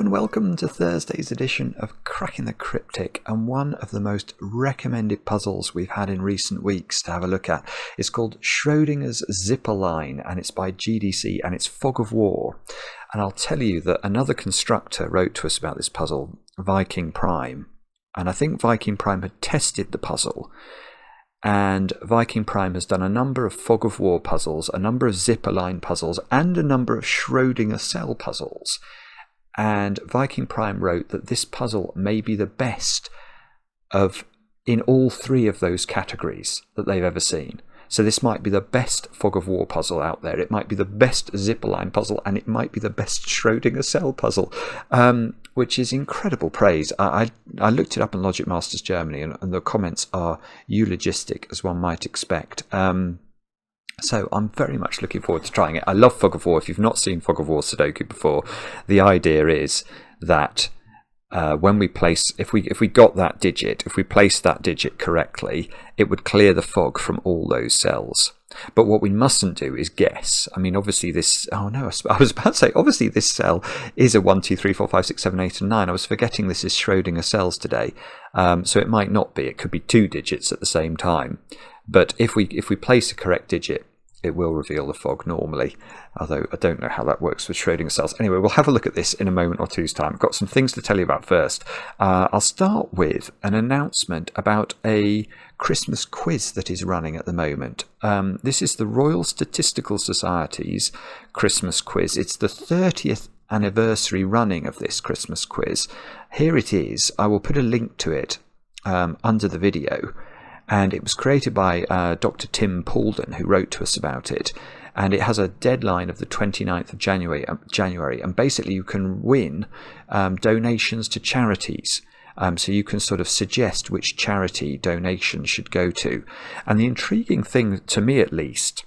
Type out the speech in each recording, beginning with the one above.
and welcome to Thursday's edition of Cracking the Cryptic, and one of the most recommended puzzles we've had in recent weeks to have a look at is called Schrödinger's Zipper Line, and it's by GDC and it's Fog of War. And I'll tell you that another constructor wrote to us about this puzzle, VikingPrime, and I think VikingPrime had tested the puzzle, and VikingPrime has done a number of Fog of War puzzles, a number of Zipper Line puzzles, and a number of Schrödinger cell puzzles. And VikingPrime wrote that this puzzle may be the best in all three of those categories that they've ever seen. So this might be the best Fog of War puzzle out there. It might be the best Zipper Line puzzle, and it might be the best Schrödinger cell puzzle, which is incredible praise. I looked it up in Logic Masters Germany, and the comments are eulogistic, as one might expect. So I'm very much looking forward to trying it. I love Fog of War. If you've not seen Fog of War Sudoku before, the idea is that when we place, if we got that digit, if we place that digit correctly, it would clear the fog from all those cells. But what we mustn't do is guess. I mean, obviously this, oh no, I was about to say, obviously this cell is a 1, 2, 3, 4, 5, 6, 7, 8 and 9. I was forgetting this is Schrödinger cells today. So it might not be. It could be two digits at the same time. But if we place a correct digit, it will reveal the fog normally, although I don't know how that works with Schrödinger cells. Anyway, we'll have a look at this in a moment or two's time. I've got some things to tell you about first. I'll start with an announcement about a Christmas quiz that is running at the moment. This is the Royal Statistical Society's Christmas quiz. It's the 30th anniversary running of this Christmas quiz. Here it is. I will put a link to it under the video. And it was created by Dr. Tim Paulden, who wrote to us about it. And it has a deadline of the 29th of January. And basically you can win donations to charities. So you can sort of suggest which charity donations should go to. And the intriguing thing, to me at least,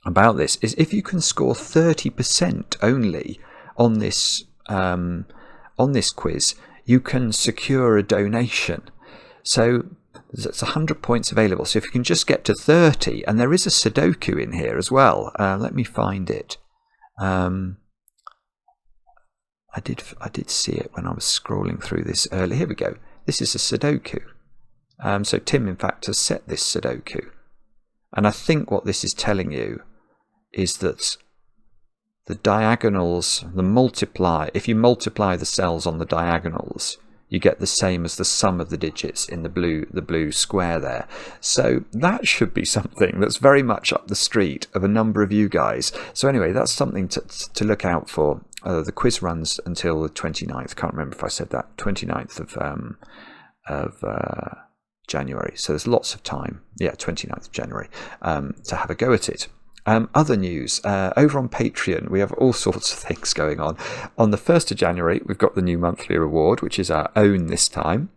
about this is if you can score 30% only on this quiz, you can secure a donation. So it's 100 points available. So if you can just get to 30, and there is a Sudoku in here as well. Let me find it. I did see it when I was scrolling through this earlier. Here we go. This is a Sudoku. So Tim, in fact, has set this Sudoku. And I think what this is telling you is that the diagonals, if you multiply the cells on the diagonals, you get the same as the sum of the digits in the blue square there. So that should be something that's very much up the street of a number of you guys. So anyway, that's something to look out for. The quiz runs until the 29th. Can't remember if I said that. 29th of January. So there's lots of time. Yeah, 29th of January to have a go at it. Other news, over on Patreon, we have all sorts of things going on. On the 1st of January, we've got the new monthly reward, which is our own this time,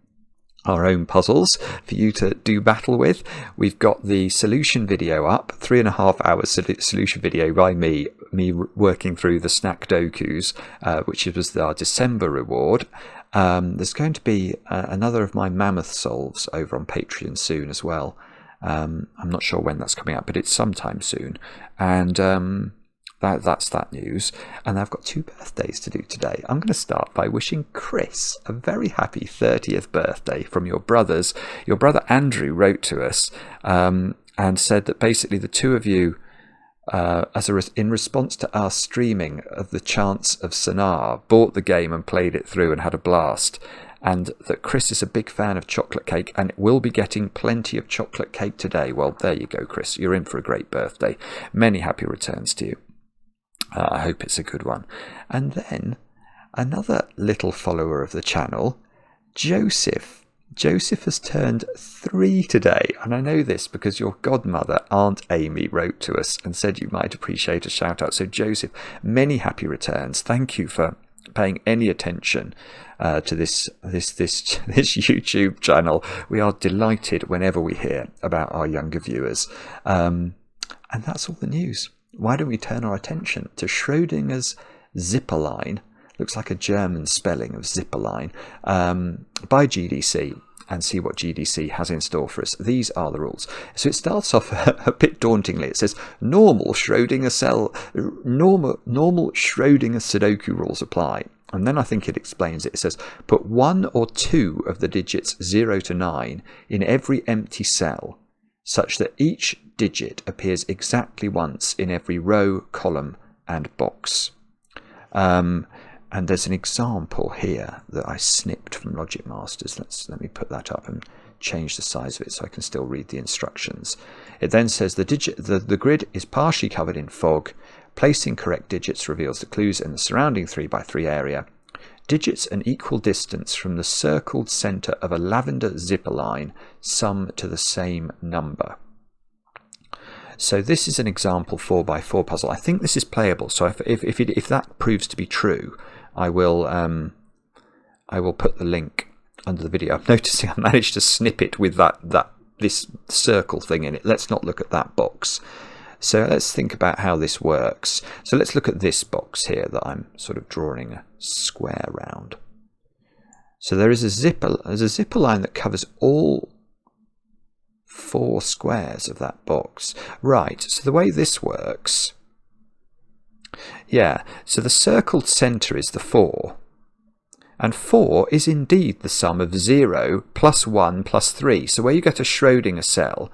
our own puzzles for you to do battle with. We've got the solution video up, 3.5 hours solution video by me working through the snack dokus, which was our December reward. There's going to be another of my mammoth solves over on Patreon soon as well. I'm not sure when that's coming out, but it's sometime soon. And that's that news. And I've got 2 birthdays to do today. I'm going to start by wishing Chris a very happy 30th birthday from your brothers. Your brother Andrew wrote to us and said that basically the two of you, in response to our streaming of the Chants of Sonar, bought the game and played it through and had a blast. And that Chris is a big fan of chocolate cake and will be getting plenty of chocolate cake today. Well, there you go, Chris. You're in for a great birthday. Many happy returns to you. I hope it's a good one. And then another little follower of the channel, Joseph. Joseph has turned 3 today. And I know this because your godmother, Aunt Amy, wrote to us and said you might appreciate a shout out. So Joseph, many happy returns. Thank you for paying any attention to this YouTube channel. We are delighted whenever we hear about our younger viewers. And that's all the news. Why don't we turn our attention to Schrödinger's Zipper Line? Looks like a German spelling of Zipper Line, by GDC, and see what GDC has in store for us. These are the rules. So it starts off a bit dauntingly. It says normal Schrödinger Sudoku rules apply. And then I think it explains it. It says, put 1 or 2 of the digits 0 to 9 in every empty cell, such that each digit appears exactly once in every row, column, and box. And there's an example here that I snipped from Logic Masters. Let me put that up and change the size of it so I can still read the instructions. It then says the grid is partially covered in fog. Placing correct digits reveals the clues in the surrounding 3x3 area. Digits an equal distance from the circled centre of a lavender zipper line sum to the same number. So this is an example 4x4 puzzle. I think this is playable. So if that proves to be true, I will put the link under the video. I'm noticing I managed to snip it with this circle thing in it. Let's not look at that box. So let's think about how this works. So let's look at this box here that I'm sort of drawing a square round. So there's a zipper line that covers all 4 squares of that box. Right, so the way this works, yeah, so the circled centre is the 4. And 4 is indeed the sum of 0 plus 1 plus 3. So where you get a Schrödinger cell,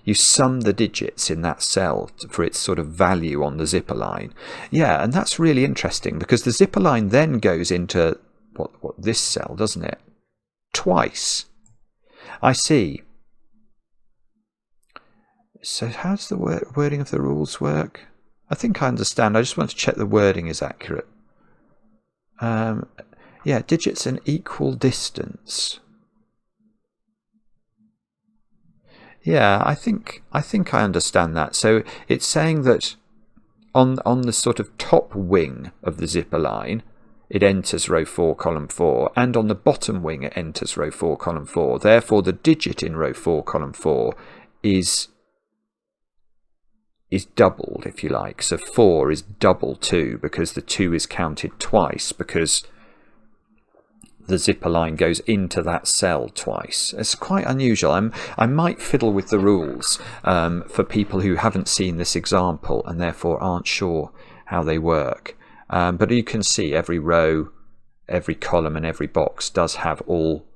you sum the digits in that cell for its sort of value on the zipper line. Yeah, and that's really interesting because the zipper line then goes into what this cell, doesn't it? Twice. I see. So how does the wording of the rules work? I think I understand. I just want to check the wording is accurate. Yeah, digits an equal distance. Yeah, I think I understand that. So it's saying that on the sort of top wing of the zipper line, it enters row 4, column 4, and on the bottom wing it enters row 4, column 4. Therefore, the digit in row 4, column 4 is doubled, if you like. So 4 is double 2 because the 2 is counted twice because the zipper line goes into that cell twice. It's quite unusual. I might fiddle with the rules for people who haven't seen this example and therefore aren't sure how they work. But you can see every row, every column and every box does have all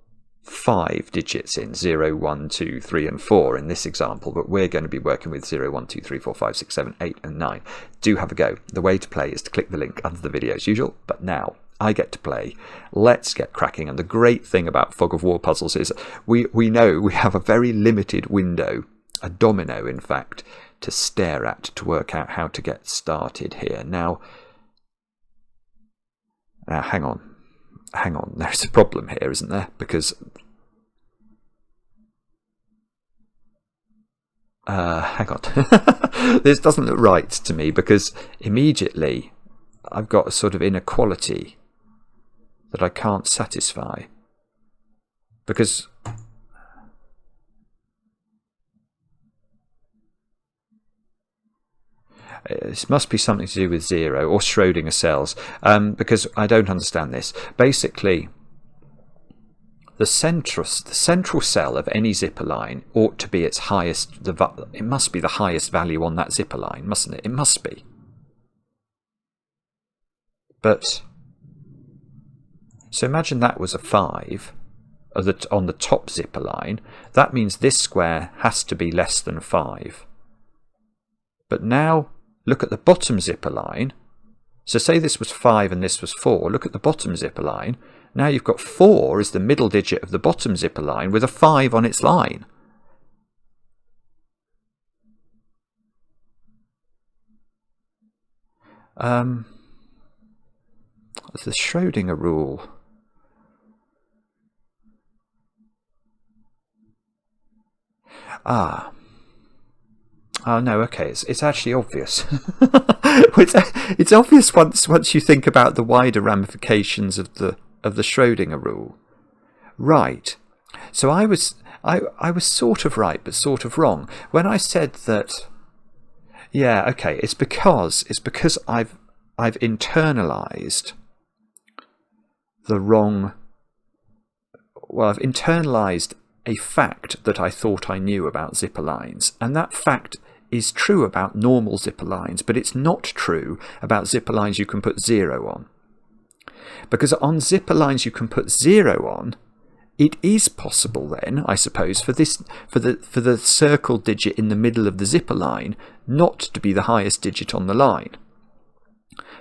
5 digits in 0, 1, 2, 3 and 4 in this example, but we're going to be working with 0, 1, 2, 3, 4, 5, 6, 7, 8 and 9. Do have a go. The way to play is to click the link under the video as usual, but now I get to play. Let's get cracking. And the great thing about Fog of War puzzles is we know we have a very limited window, a domino in fact, to stare at to work out how to get started here. Now hang on. There's a problem here, isn't there? Because hang on. This doesn't look right to me because immediately I've got a sort of inequality that I can't satisfy because this must be something to do with 0 or Schrödinger cells because I don't understand this. Basically, the central cell of any zipper line ought to be its highest. It must be the highest value on that zipper line, mustn't it? It must be. But so imagine that was a 5 on the top zipper line. That means this square has to be less than 5. But now look at the bottom zipper line. So say this was 5 and this was 4. Look at the bottom zipper line. Now you've got 4 as the middle digit of the bottom zipper line with a 5 on its line. The Schrödinger rule. Oh no, okay, it's actually obvious. It's obvious once you think about the wider ramifications of the Schrödinger rule. Right. So I was sort of right but sort of wrong when I said that. Yeah, okay, it's because I've internalized the wrong. Well, I've internalized a fact that I thought I knew about zipper lines, and that fact is true about normal zipper lines, but it's not true about zipper lines you can put 0 on. Because on zipper lines you can put 0 on, it is possible then, I suppose, for the circle digit in the middle of the zipper line not to be the highest digit on the line.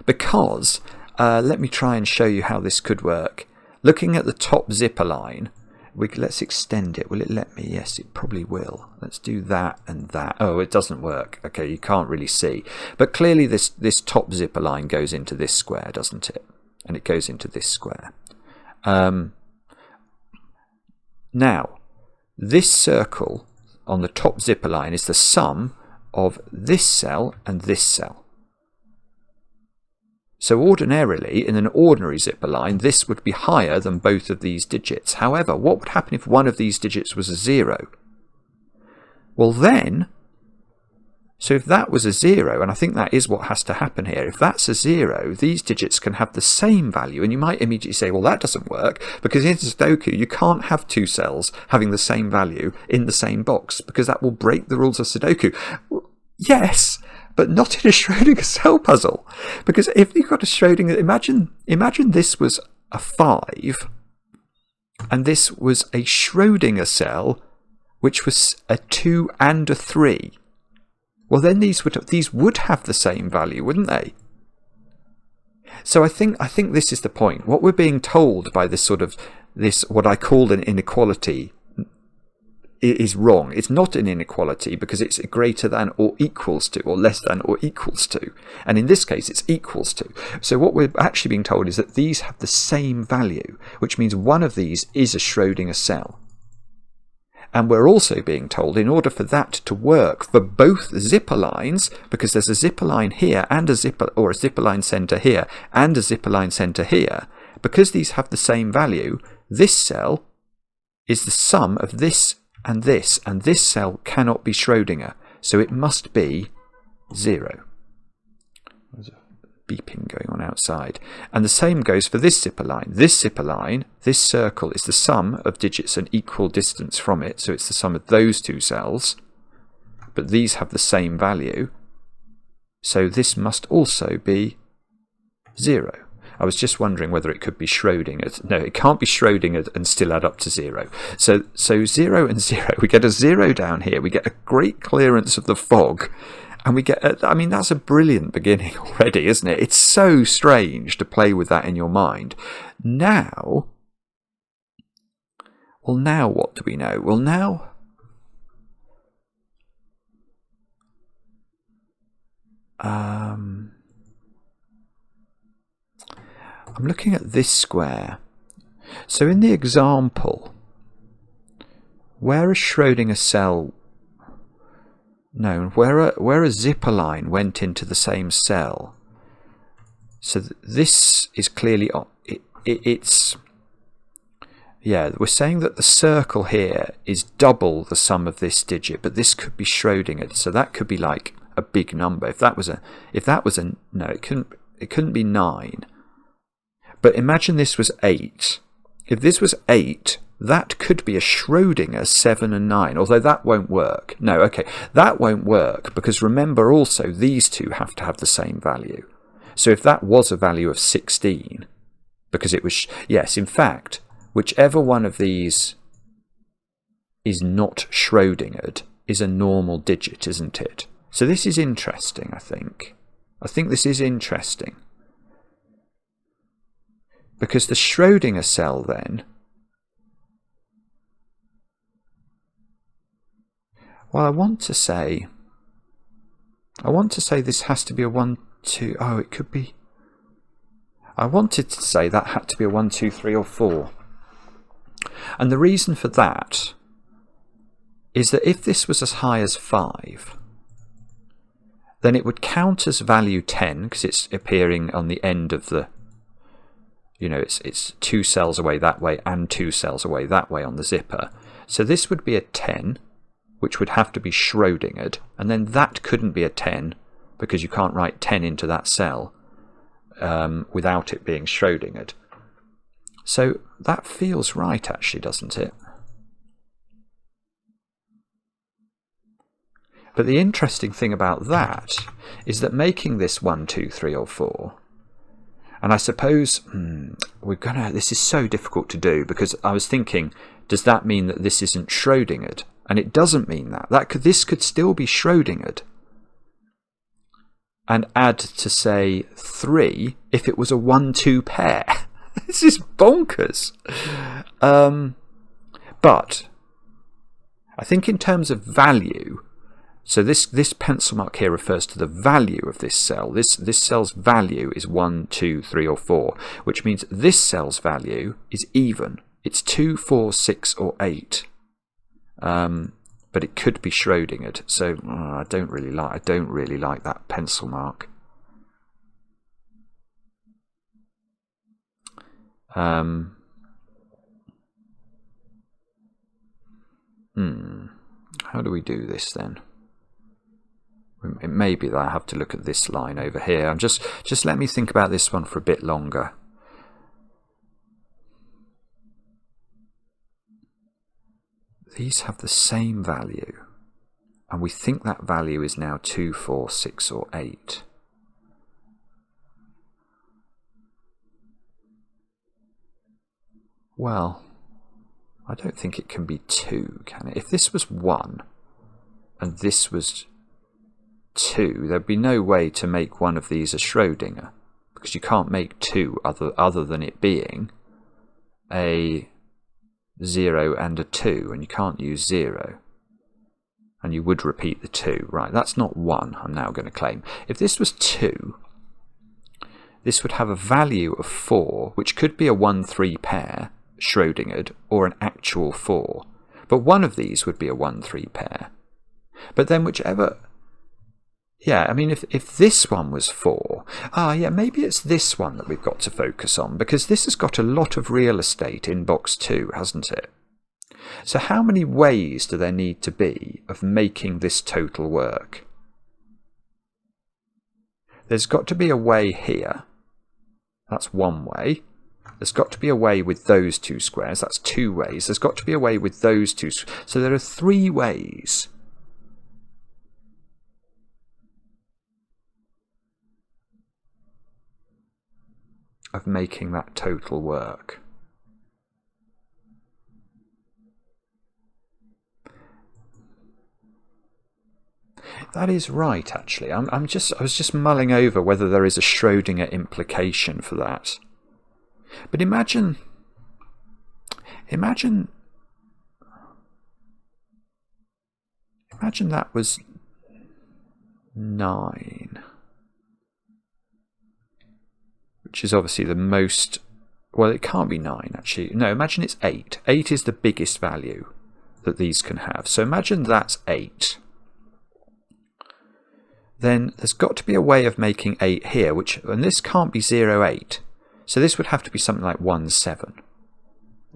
Because, let me try and show you how this could work. Looking at the top zipper line, let's extend it. Will it let me? Yes, it probably will. Let's do that and that. Oh, it doesn't work. Okay, you can't really see. But clearly this top zipper line goes into this square, doesn't it? And it goes into this square. Now, this circle on the top zipper line is the sum of this cell and this cell. So ordinarily, in an ordinary zipper line, this would be higher than both of these digits. However, what would happen if one of these digits was a 0? Well then, so if that was a 0, and I think that is what has to happen here, if that's a 0, these digits can have the same value, and you might immediately say, well, that doesn't work, because in Sudoku you can't have two cells having the same value in the same box, because that will break the rules of Sudoku. Yes, but not in a Schrödinger cell puzzle, because if you've got a Schrödinger, imagine this was a 5, and this was a Schrödinger cell, which was a 2 and a 3. Well, then these would have the same value, wouldn't they? So I think this is the point. What we're being told by this what I call an inequality is wrong. It's not an inequality because it's greater than or equals to, or less than or equals to. And in this case, it's equals to. So what we're actually being told is that these have the same value, which means one of these is a Schrödinger cell. And we're also being told, in order for that to work for both zipper lines, because there's a zipper line here and a zipper line center here and a zipper line center here, because these have the same value, this cell is the sum of this, and this cell cannot be Schrödinger, so it must be 0. There's a beeping going on outside. And the same goes for this zipper line. This zipper line, this circle, is the sum of digits an equal distance from it, so it's the sum of those two cells, but these have the same value, so this must also be 0. I was just wondering whether it could be Schrödinger. No, it can't be Schrödinger and still add up to 0. So 0 and 0, we get a 0 down here, we get a great clearance of the fog, and we get, that's a brilliant beginning already, isn't it? It's so strange to play with that in your mind. Now what do we know? Well, now I'm looking at this square. So in the example, where a Schrödinger cell, where a zipper line went into the same cell, so this is clearly, we're saying that the circle here is double the sum of this digit, but this could be Schrödinger, so that could be like a big number. If that was no, it couldn't be 9. But imagine this was 8. If this was 8, that could be a Schrödinger 7 and 9, although that won't work. No, okay, that won't work, because remember also these two have to have the same value. So if that was a value of 16, because it was, yes, in fact, whichever one of these is not Schrödingered is a normal digit, isn't it? So this is interesting, I think. I think this is interesting. Because the Schrödinger cell then, well, I want to say this has to be a 1, 2, oh, it could be, I wanted to say that had to be a 1, 2, 3 or 4. And the reason for that is that if this was as high as 5, then it would count as value 10, because it's appearing on the end of the, it's 2 cells away that way and 2 cells away that way on the zipper. So this would be a 10, which would have to be Schrödingered, and then that couldn't be a 10, because you can't write 10 into that cell without it being Schrödingered. So that feels right, actually, doesn't it? But the interesting thing about that is that making this 1, 2, 3 or 4, And I suppose this is so difficult to do, because I was thinking, does that mean that this isn't Schrödingered? And it doesn't mean that. This could still be Schrödingered. And add to, say, 3 if it was a 1-2 pair. This is bonkers. But I think in terms of value, so this pencil mark here refers to the value of this cell. This cell's value is 1, 2, 3, or 4, which means this cell's value is even. It's 2, 4, 6, or 8. But it could be Schrödingered. So I don't really like that pencil mark. How do we do this then? It may be that I have to look at this line over here. Just let me think about this one for a bit longer. These have the same value, and we think that value is now 2, 4, 6, or 8. Well, I don't think it can be 2, can it? If this was 1 and this was 2, there'd be no way to make one of these a Schrödinger, because you can't make 2 other than it being a 0 and a 2, and you can't use 0. And you would repeat the 2. Right, that's not 1, I'm now going to claim. If this was 2, this would have a value of 4, which could be a 1-3 pair, Schrödingered, or an actual 4. But one of these would be a 1-3 pair. But then whichever... Yeah, I mean, if this one was 4... yeah, maybe it's this one that we've got to focus on, because this has got a lot of real estate in box 2, hasn't it? So how many ways do there need to be of making this total work? There's got to be a way here. That's one way. There's got to be a way with those 2 squares. That's 2 ways. There's got to be a way with those 2. So there are 3 ways. Of making that total work. That is right, actually. I was just mulling over whether there is a Schrödinger implication for that. But imagine that was 9. Which is obviously the most... Well, it can't be 9, actually. No, imagine it's 8. 8 is the biggest value that these can have. So imagine that's 8. Then there's got to be a way of making 8 here, and this can't be 0, 8. So this would have to be something like 1, 7.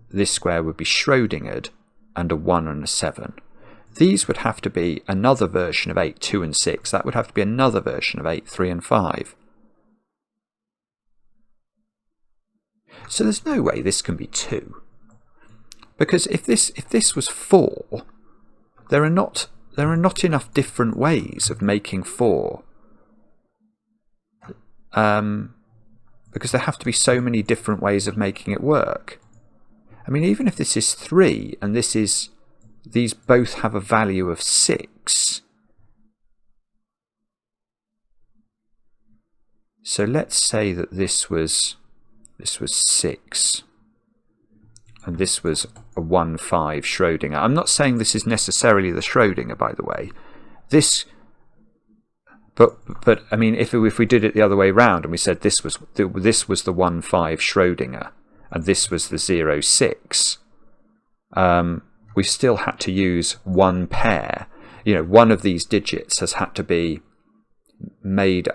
This square would be Schrödingered, and a 1 and a 7. These would have to be another version of 8, 2 and 6. That would have to be another version of 8, 3 and 5. So there's no way this can be 2. Because if this was 4, there are not enough different ways of making 4. Because there have to be so many different ways of making it work. I mean, even if this is 3 and these both have a value of 6. So let's say that this was 6 and this was a 1-5 Schrödinger. I'm not saying this is necessarily the Schrödinger, by the way. But I mean, if we did it the other way round and we said this was the 1-5 Schrödinger and this was the 0-6, we still had to use one pair. You know, one of these digits has had to be made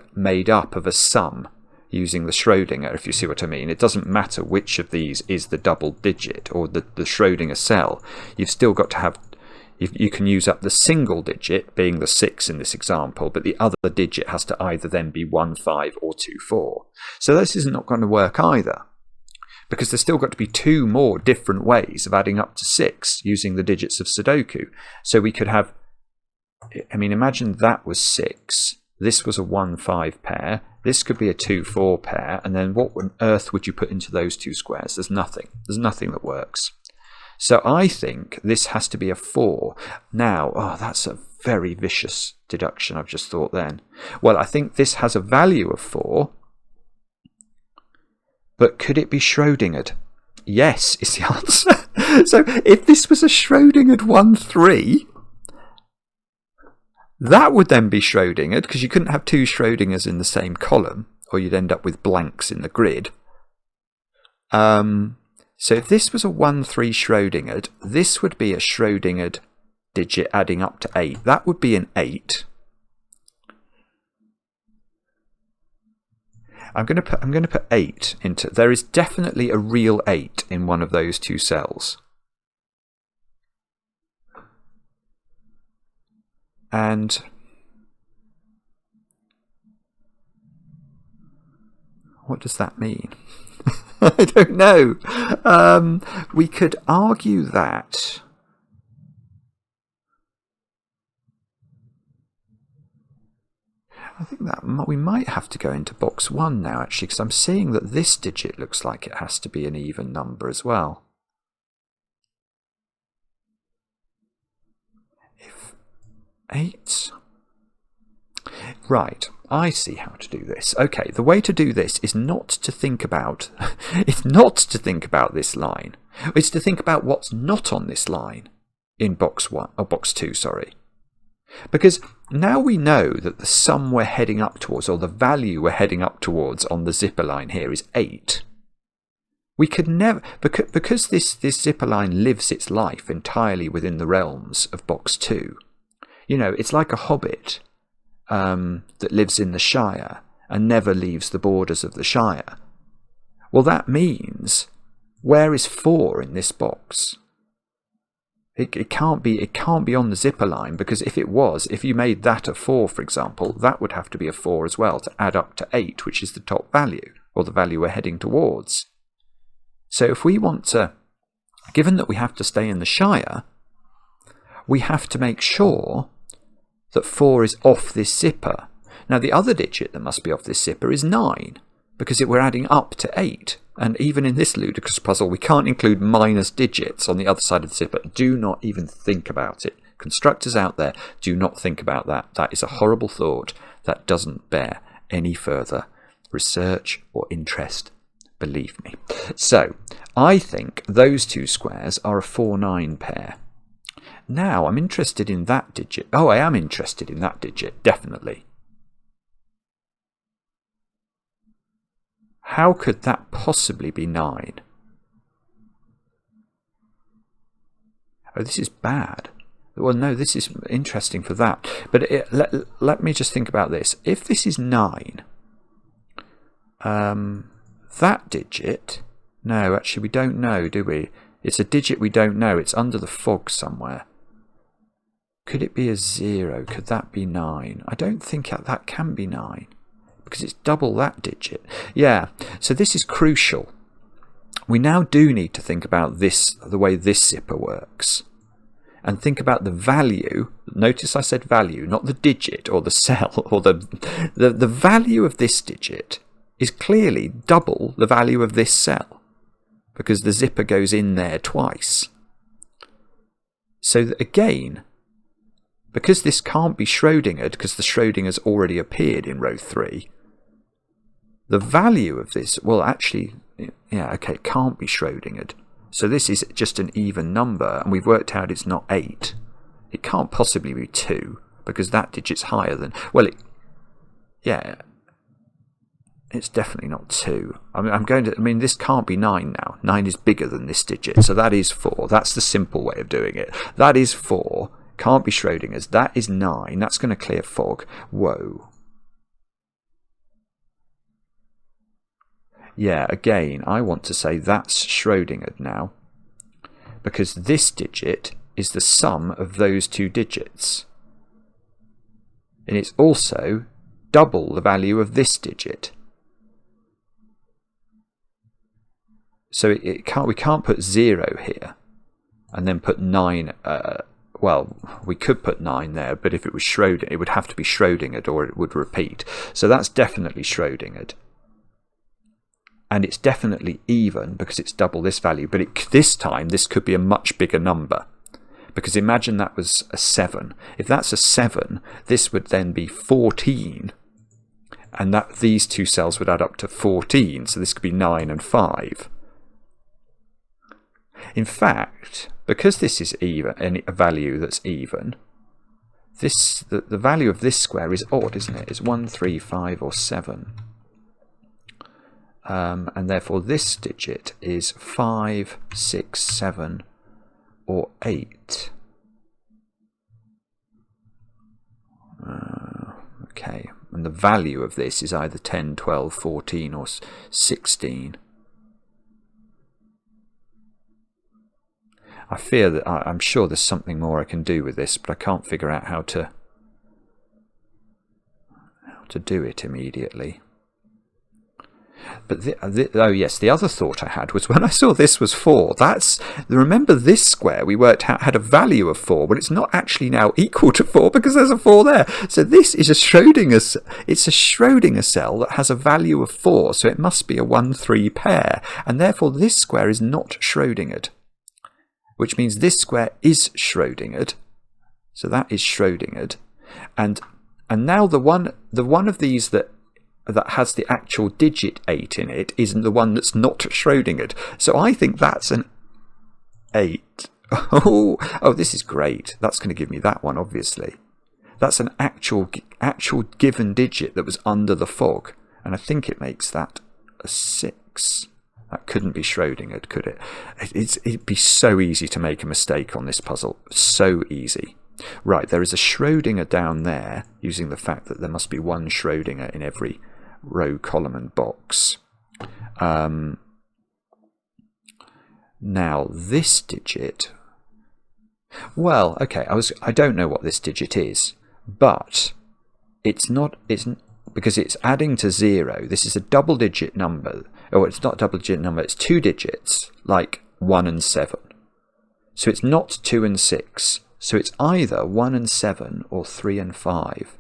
up of a sum using the Schrödinger, if you see what I mean. It doesn't matter which of these is the double digit or the Schrödinger cell. You've still got to have... You can use up the single digit, being the 6 in this example, but the other digit has to either then be 1-5 or 2-4. So this is not going to work either, because there's still got to be 2 more different ways of adding up to 6 using the digits of Sudoku. So we could have... I mean, imagine that was 6, this was a 1-5 pair, this could be a 2-4 pair, and then what on earth would you put into those two squares? There's nothing. There's nothing that works. So I think this has to be a 4. Now, that's a very vicious deduction I've just thought then. Well, I think this has a value of 4, but could it be Schrödingered? Yes, is the answer. So if this was a Schrödingered 1-3, that would then be Schrödingered, because you couldn't have two Schrödingers in the same column, or you'd end up with blanks in the grid. So if this was a 1-3 Schrödingered, this would be a Schrödingered digit adding up to 8. That would be an 8. I'm going to put 8 into. There is definitely a real 8 in one of those two cells. And what does that mean? I don't know. We could argue that I think that we might have to go into box 1 now, actually, because I'm seeing that this digit looks like it has to be an even number as well. If 8... Right, I see how to do this. Okay, the way to do this is not to think about it's not to think about this line. It's to think about what's not on this line in box 1 or box 2, sorry. Because now we know that the sum we're heading up towards, or the value we're heading up towards on the zipper line here, is 8. We could never, because this zipper line lives its life entirely within the realms of box 2. You know, it's like a hobbit that lives in the Shire and never leaves the borders of the Shire. Well, that means, where is 4 in this box? It can't be on the zipper line, because if it was, if you made that a 4, for example, that would have to be a 4 as well to add up to 8, which is the top value, or the value we're heading towards. So if we want to, given that we have to stay in the Shire, we have to make sure that 4 is off this zipper. Now the other digit that must be off this zipper is 9, because we're adding up to 8. And even in this ludicrous puzzle, we can't include minus digits on the other side of the zipper. Do not even think about it. Constructors out there, do not think about that. That is a horrible thought that doesn't bear any further research or interest, believe me. So, I think those two squares are a 4-9 pair. Now, I'm interested in that digit. Oh, I am interested in that digit, definitely. How could that possibly be 9? Oh, this is bad. Well, no, this is interesting for that. But let me just think about this. If this is 9, that digit... No, actually, we don't know, do we? It's a digit we don't know. It's under the fog somewhere. Could it be a 0? Could that be 9? I don't think that can be 9, because it's double that digit. Yeah, so this is crucial. We now do need to think about this, the way this zipper works, and think about the value. Notice I said value, not the digit or the cell, or the value of this digit is clearly double the value of this cell, because the zipper goes in there twice. So again, because this can't be Schrödingered, because the Schrödinger's already appeared in row 3, the value of this, well, actually, yeah, okay, it can't be Schrödingered. So this is just an even number, and we've worked out it's not 8. It can't possibly be 2, because that digit's higher than... Well, yeah, it's definitely not 2. I mean, this can't be 9 now. 9 is bigger than this digit, so that is 4. That's the simple way of doing it. That is 4. Can't be Schrödinger's. That is 9. That's going to clear fog. Whoa. Yeah, again, I want to say that's Schrödinger now, because this digit is the sum of those two digits. And it's also double the value of this digit. So we can't put 0 here and then put 9. well, we could put 9 there, but if it was Schrödinger, it would have to be Schrödingered or it would repeat. So that's definitely Schrödingered. And it's definitely even because it's double this value. But this time, this could be a much bigger number. Because imagine that was a 7. If that's a 7, this would then be 14. And that these two cells would add up to 14. So this could be 9 and 5. In fact, because this is even, a value that's even, the value of this square is odd, isn't it? It's 1, 3, 5, or 7. And therefore this digit is 5, 6, 7, or 8. Okay, and the value of this is either 10, 12, 14, or 16. I fear that I'm sure there's something more I can do with this, but I can't figure out how to do it immediately. But oh yes, the other thought I had was when I saw this was 4. Remember this square we worked out had a value of 4, but it's not actually now equal to 4 because there's a 4 there. So this is a Schrödinger. It's a Schrödinger cell that has a value of 4, so it must be a 1-3 pair, and therefore this square is not Schrödingered, which means this square is Schrödingered. So that is Schrödingered, and now the one of these that has the actual digit 8 in it isn't the one that's not Schrödingered. So I think that's an 8. Oh, this is great. That's going to give me that one, obviously. That's an actual given digit that was under the fog. And I think it makes that a 6. That couldn't be Schrödingered, could it? It'd be so easy to make a mistake on this puzzle. So easy. Right, there is a Schrödinger down there, using the fact that there must be one Schrödinger in every row, column and box. Now this digit, well, okay, I don't know what this digit is, but it's because it's adding to 0. This is a double digit number, or it's not a double digit number, it's 2 digits, like 1 and 7. So it's not 2 and 6, so it's either 1 and 7 or 3 and 5.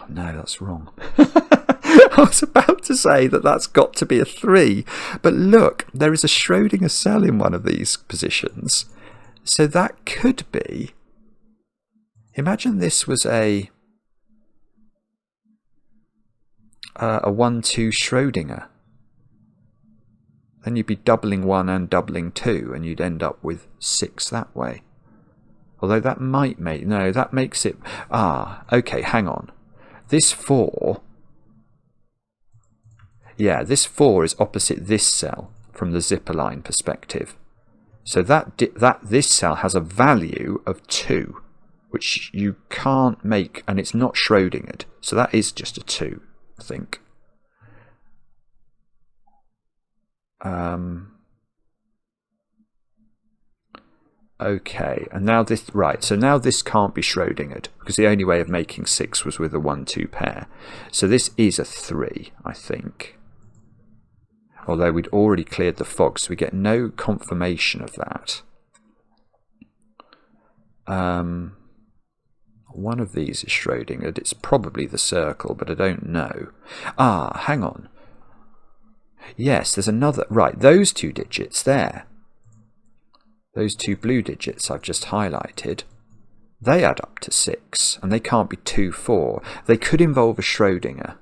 No, that's wrong. I was about to say that that's got to be a 3, but look, there is a Schrödinger cell in one of these positions, so that could be, imagine this was a 1-2 Schrödinger. Then you'd be doubling 1 and doubling 2, and you'd end up with 6 that way. Although that might make... No, that makes it... okay, hang on. This 4... Yeah, this 4 is opposite this cell from the zipper line perspective. So this cell has a value of 2, which you can't make, and it's not Schrödingered. So that is just a 2, I think. Okay, and now this, right, so now this can't be Schrödingered, because the only way of making 6 was with a 1-2 pair. So this is a 3, I think. Although we'd already cleared the fog, so we get no confirmation of that. One of these is Schrödingered. It's probably the circle, but I don't know. Hang on. Yes, there's another. Right, those 2 digits there. Those 2 blue digits I've just highlighted, they add up to 6, and they can't be 2, 4. They could involve a Schrödinger.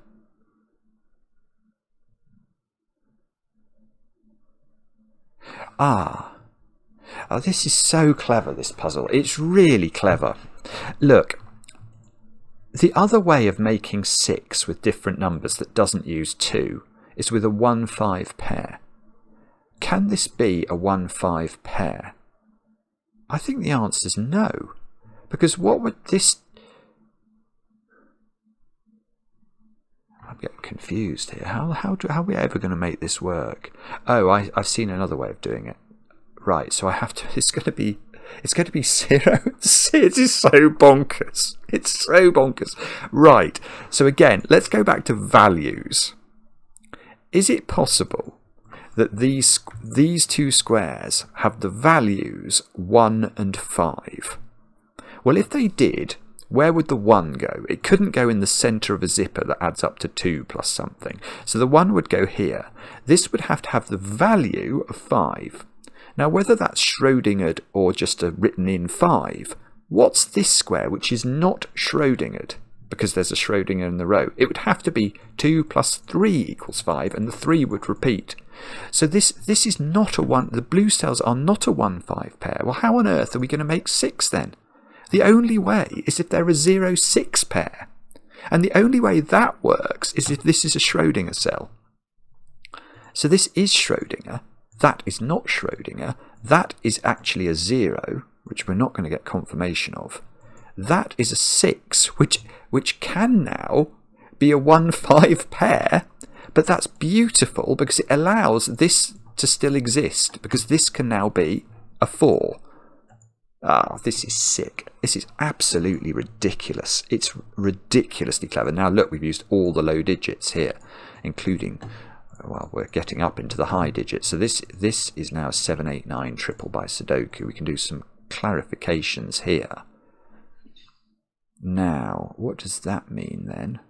This is so clever, this puzzle. It's really clever. Look, the other way of making 6 with different numbers that doesn't use 2 is with a 1-5 pair. Can this be a 1-5 pair? I think the answer is no, because what would this... I'm getting confused here. How are we ever going to make this work? Oh, I've seen another way of doing it. Right, so I have to... It's going to be 0. It is so bonkers. It's so bonkers. Right, so again, let's go back to values. Is it possible that these two squares have the values 1 and 5. Well, if they did, where would the 1 go? It couldn't go in the centre of a zipper that adds up to 2 plus something. So the 1 would go here. This would have to have the value of 5. Now, whether that's Schrödingered or just a written in 5, what's this square which is not Schrödingered? Because there's a Schrödinger in the row. It would have to be 2 plus 3 equals 5, and the 3 would repeat. So this is not a 1. The blue cells are not a 1-5 pair. Well, how on earth are we going to make 6 then? The only way is if they're a 0-6 pair. And the only way that works is if this is a Schrödinger cell. So this is Schrödinger. That is not Schrödinger. That is actually a 0, which we're not going to get confirmation of. That is a 6, which can now be a 1-5 pair, but that's beautiful because it allows this to still exist, because this can now be a 4. Ah, this is sick. This is absolutely ridiculous. It's ridiculously clever. Now look, we've used all the low digits here, including, well, we're getting up into the high digits. So this is now 7, 8, 9 triple by Sudoku. We can do some clarifications here. Now, what does that mean then?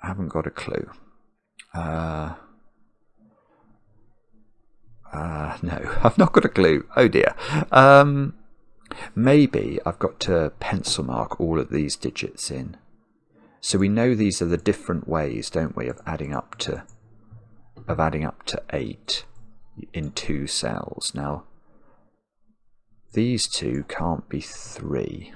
I haven't got a clue. No, I've not got a clue. Oh dear. Maybe I've got to pencil mark all of these digits in. So we know these are the different ways, don't we, of adding up to 8 in 2 cells. Now, these two can't be 3.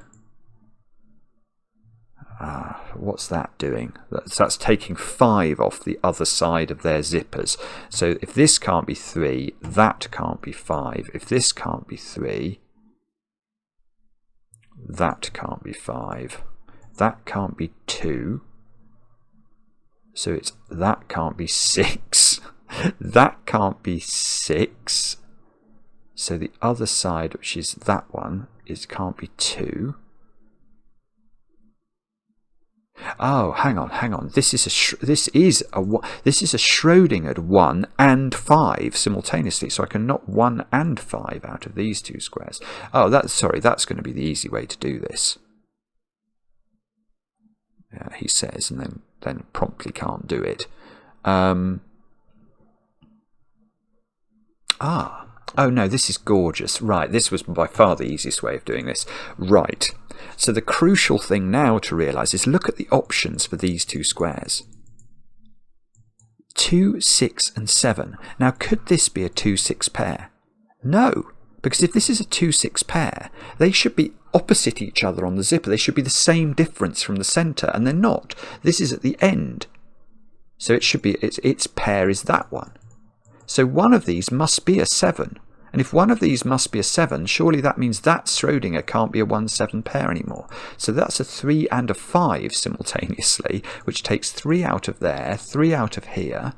What's that doing? That's taking 5 off the other side of their zippers. So if this can't be 3, that can't be 5. If this can't be 3, that can't be 5. That can't be 2. So that can't be 6. That can't be 6. So the other side, which is that one, can't be 2. Oh, hang on. This is a Schrödinger 1 and 5 simultaneously, so I can knock 1 and 5 out of these two squares. Oh, that's going to be the easy way to do this. Yeah, he says, and then promptly can't do it. Oh no, this is gorgeous. Right, this was by far the easiest way of doing this. Right, so the crucial thing now to realise is look at the options for these two squares. 2, 6 and 7. Now could this be a 2-6 pair? No, because if this is a 2-6 pair, they should be opposite each other on the zipper. They should be the same difference from the centre, and they're not. This is at the end. So it should be, its pair is that one. So one of these must be a 7. And if one of these must be a 7, surely that means that Schrödinger can't be a 1-7 pair anymore. So that's a 3 and a 5 simultaneously, which takes 3 out of there, 3 out of here.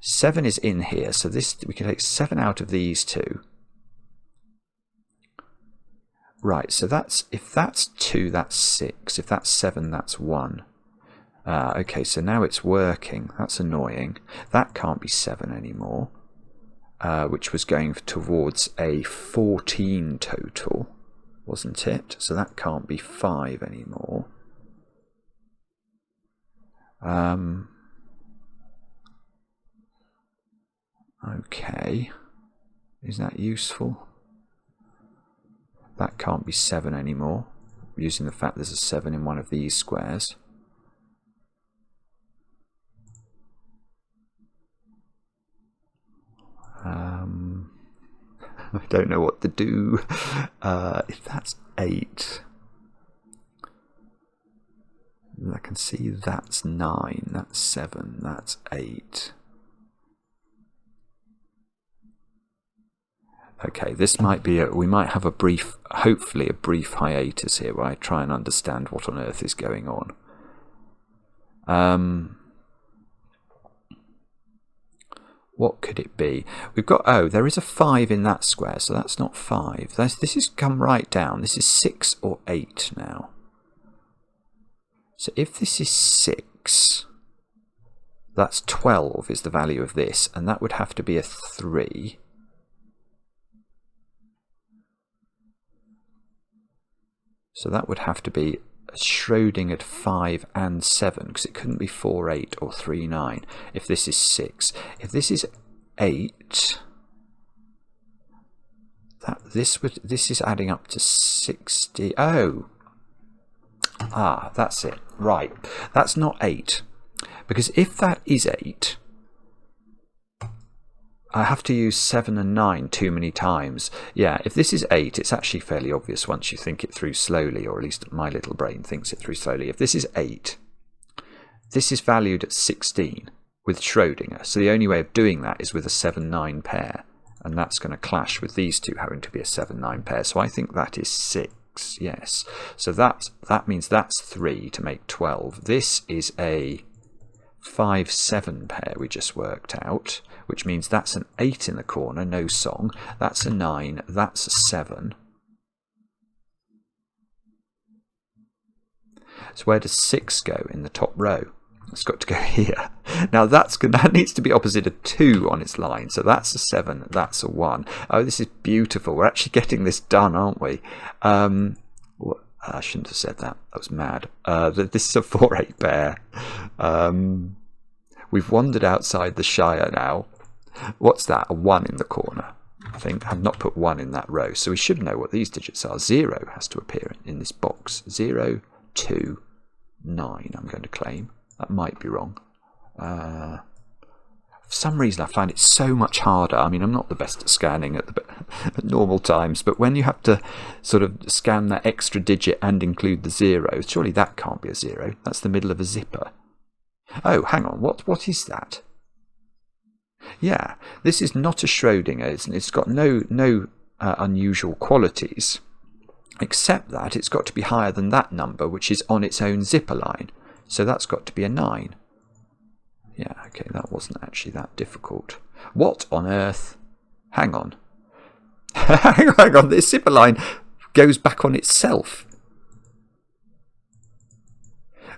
7 is in here, so we can take 7 out of these two. Right, so if that's 2, that's 6. If that's 7, that's 1. Okay, so now it's working. That's annoying. That can't be 7 anymore, which was going towards a 14 total, wasn't it? So that can't be 5 anymore. Okay, is that useful? That can't be 7 anymore, using the fact there's a 7 in one of these squares. I don't know what to do. If that's 8, I can see that's 9, that's 7, that's 8. Okay, this might be we might have hopefully a brief hiatus here where I try and understand what on earth is going on. What could it be? We've got, there is a 5 in that square, so that's not 5. This has come right down. This is 6 or 8 now. So if this is 6, That's 12 is the value of this, and that would have to be a 3. So that would have to be a Schrödinger 5 and 7, because it couldn't be 4, 8 or 3, 9 if this is 6. If this is 8, this is adding up to 60. Oh, that's it. Right, that's not 8, because if that is 8, I have to use 7 and 9 too many times. Yeah, if this is 8, it's actually fairly obvious once you think it through slowly, or at least my little brain thinks it through slowly. If this is 8, this is valued at 16 with Schrödinger. So the only way of doing that is with a 7-9 pair, and that's going to clash with these two having to be a 7-9 pair. So I think that is 6, yes. So that means that's 3 to make 12. This is a 5-7 pair we just worked out, which means that's an 8 in the corner, no song. That's a 9, that's a 7. So where does 6 go in the top row? It's got to go here. Now that needs to be opposite a 2 on its line. So that's a 7, that's a 1. Oh, this is beautiful. We're actually getting this done, aren't we? I shouldn't have said that. That was mad. This is a 4-8 pair. We've wandered outside the Shire now. What's that? A 1 in the corner. I think I've not put 1 in that row. So we should know what these digits are. 0 has to appear in this box. 0, 2, 9, I'm going to claim. That might be wrong. For some reason I find it so much harder. I mean, I'm not the best at scanning at normal times, but when you have to sort of scan that extra digit and include the 0, surely that can't be a 0. That's the middle of a zipper. Oh, hang on. What is that? Yeah, this is not a Schrödinger. It's got no unusual qualities, except that it's got to be higher than that number, which is on its own zipper line. So that's got to be a 9. Yeah, okay, that wasn't actually that difficult. What on earth? Hang on. Hang on, this zipper line goes back on itself.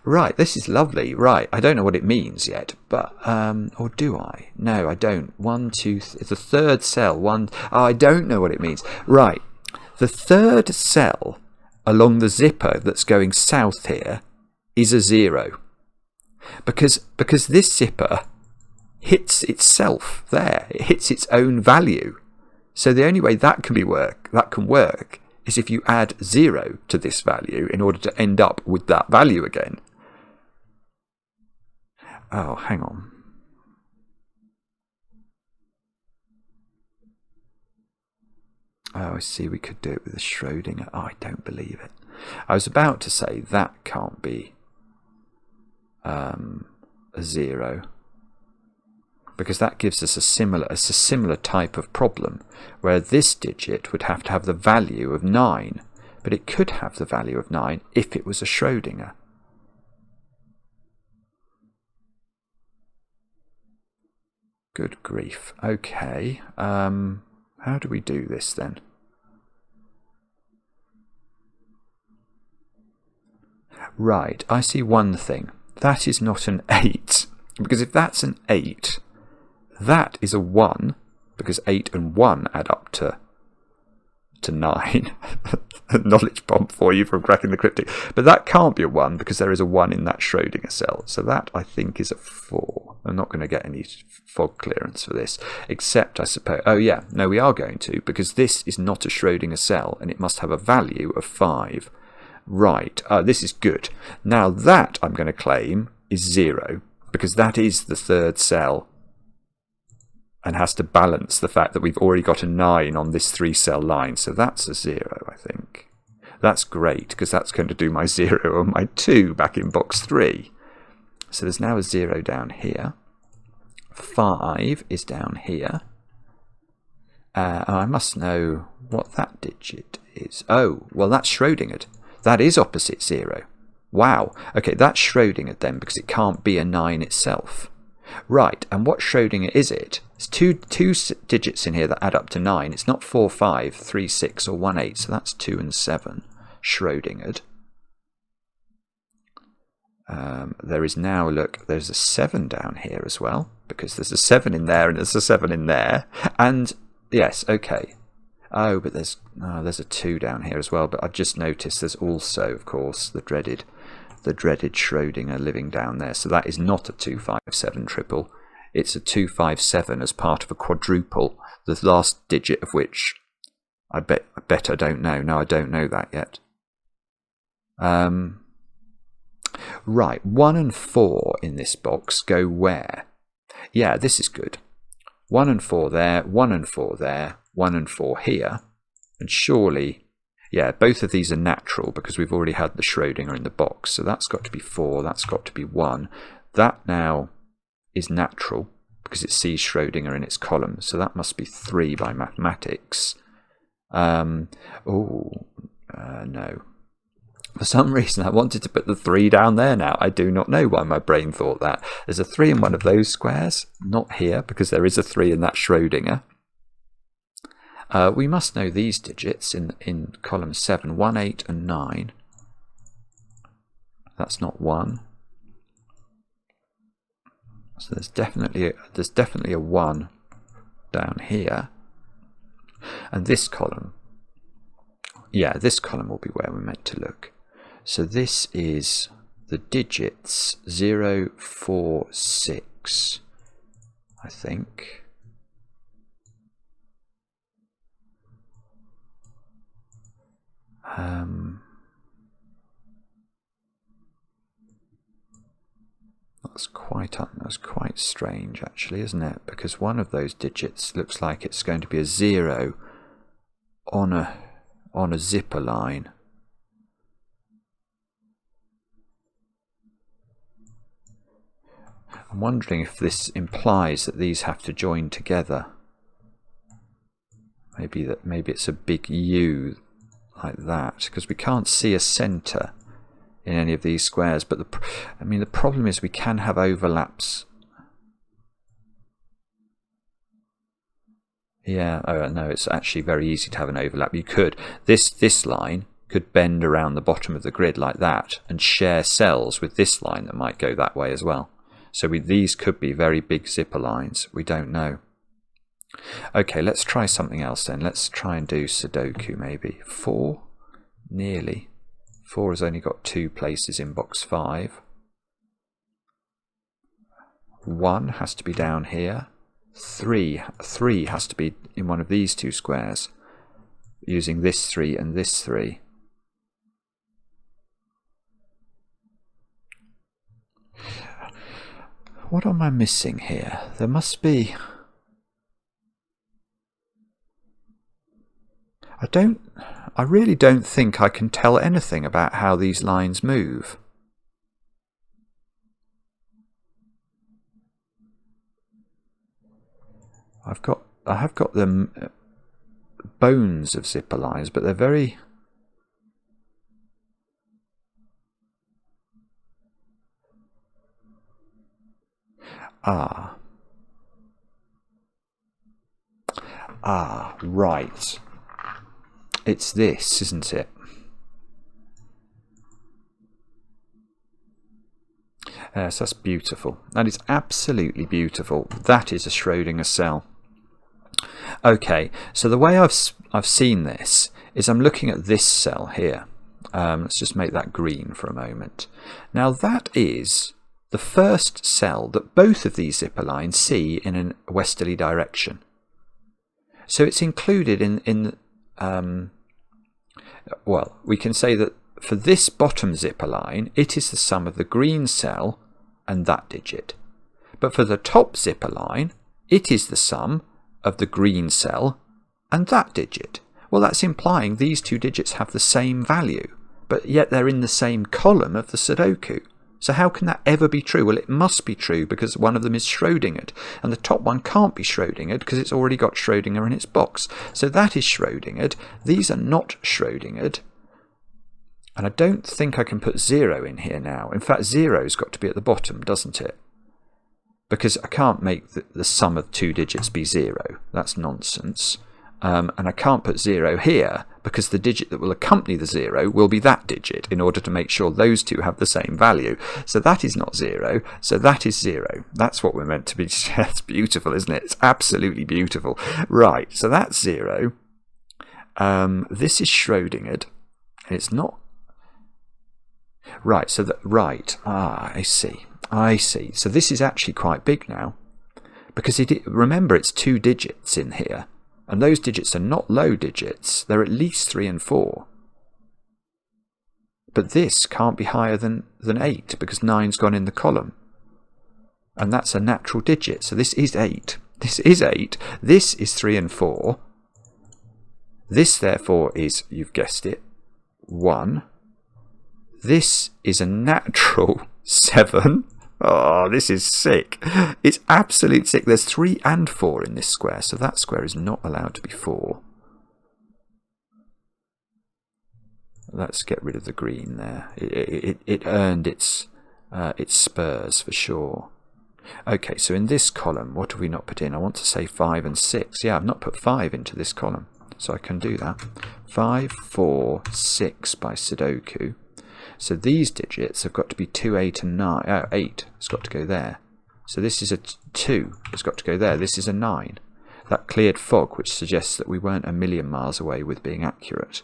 Right, this is lovely. Right, I don't know what it means yet, but, or do I? No, I don't. 1, 2, it's the third cell. 1, oh, I don't know what it means. Right, the third cell along the zipper that's going south here is a 0. Because this zipper hits itself there. It hits its own value. So the only way that can work is if you add 0 to this value in order to end up with that value again. Oh, hang on. Oh, I see, we could do it with a Schrödinger. Oh, I don't believe it. I was about to say that can't be a 0, because that gives us a similar type of problem, where this digit would have to have the value of 9, but it could have the value of 9 if it was a Schrödinger. Good grief. Okay, how do we do this then? Right, I see one thing. That is not an 8, because if that's an 8, that is a 1, because 8 and 1 add up to 9. A knowledge bomb for you from cracking the cryptic. But that can't be a 1, because there is a 1 in that Schrödinger cell. So that, I think, is a 4. I'm not going to get any fog clearance for this, except, I suppose... Oh, yeah, no, we are going to, because this is not a Schrödinger cell, and it must have a value of 5. Right, this is good. Now that, I'm going to claim, is 0, because that is the third cell and has to balance the fact that we've already got a 9 on this 3-cell line. So that's a 0, I think. That's great, because that's going to do my 0 and my 2 back in box 3. So there's now a 0 down here. 5 is down here. I must know what that digit is. Oh, well, that's Schrödinger. That is opposite 0. Wow. Okay, that's Schrödinger then, because it can't be a 9 itself. Right, and what Schrödinger is it? There's two digits in here that add up to 9. It's not 4, 5, 3, 6, or 1, 8, so that's 2 and 7. Schrödinger. There is now, look, there's a 7 down here as well, because there's a 7 in there and there's a 7 in there. And yes, okay. Oh, but there's a 2 down here as well. But I've just noticed there's also, of course, the dreaded Schrödinger living down there. So that is not a 257 triple. It's a 257 as part of a quadruple, the last digit of which I bet I don't know. No, I don't know that yet. Right, 1 and 4 in this box go where? Yeah, this is good. 1 and 4 there, 1 and 4 there, 1 and 4 here. And surely, yeah, both of these are natural because we've already had the Schrödinger in the box. So that's got to be 4, that's got to be 1. That now is natural because it sees Schrödinger in its column. So that must be 3 by mathematics. No. For some reason, I wanted to put the 3 down there now. I do not know why my brain thought that. There's a 3 in one of those squares. Not here, because there is a 3 in that Schrödinger. We must know these digits in column 7, 1, 8, and 9. That's not 1. So there's definitely a 1 down here. And this column, yeah, this column will be where we're meant to look. So this is the digits 0, 4, 6, I think. That's quite strange, actually, isn't it? Because one of those digits looks like it's going to be a 0 on a zipper line. I'm wondering if this implies that these have to join together. Maybe it's a big U like that, because we can't see a center in any of these squares. But the problem is we can have overlaps. Yeah, oh no, it's actually very easy to have an overlap. You could, this line could bend around the bottom of the grid like that and share cells with this line that might go that way as well. So these could be very big zipper lines. We don't know. Okay, let's try something else then. Let's try and do Sudoku maybe. 4, nearly. 4 has only got 2 places in box 5. 1 has to be down here. 3 has to be in one of these 2 squares, using this 3 and this 3. What am I missing here? There must be... I really don't think I can tell anything about how these lines move. I have got them bones of zipper lines, but they're very... right. It's this, isn't it? Yes, that's beautiful. That is absolutely beautiful. That is a Schrödinger cell. Okay, so the way I've seen this is I'm looking at this cell here. Let's just make that green for a moment. Now that is the first cell that both of these zipper lines see in a westerly direction. So it's included in well, we can say that for this bottom zipper line, it is the sum of the green cell and that digit. But for the top zipper line, it is the sum of the green cell and that digit. Well, that's implying these 2 digits have the same value, but yet they're in the same column of the Sudoku. So how can that ever be true? Well, it must be true because one of them is Schrödingered, and the top one can't be Schrödingered because it's already got Schrödinger in its box. So that is Schrödingered. These are not Schrödingered. And I don't think I can put 0 in here now. In fact, 0's got to be at the bottom, doesn't it? Because I can't make the sum of 2 digits be 0. That's nonsense. and I can't put 0 here because the digit that will accompany the 0 will be that digit in order to make sure those two have the same value. So that is not 0, so that is 0. That's what we're meant to be. That's beautiful, isn't it? It's absolutely beautiful. Right, so that's 0. This is Schrödinger. It's not. Right, so that, right, I see. So this is actually quite big now, because remember it's 2 digits in here, and those digits are not low digits. They're at least 3 and 4. But this can't be higher than 8 because 9's gone in the column, and that's a natural digit. So this is 8. This is 8. This is 3 and 4. This therefore is, you've guessed it, 1. This is a natural 7. Oh, this is sick. It's absolute sick. There's 3 and 4 in this square, so that square is not allowed to be 4. Let's get rid of the green there. It earned its spurs for sure. Okay, so in this column, what have we not put in? I want to say 5 and 6. Yeah, I've not put 5 into this column, so I can do that. 5, 4, 6 by Sudoku. So these digits have got to be 2, 8 and 9. 8 has got to go there. So this is a 2. It's got to go there. This is a 9. That cleared fog, which suggests that we weren't a million miles away with being accurate.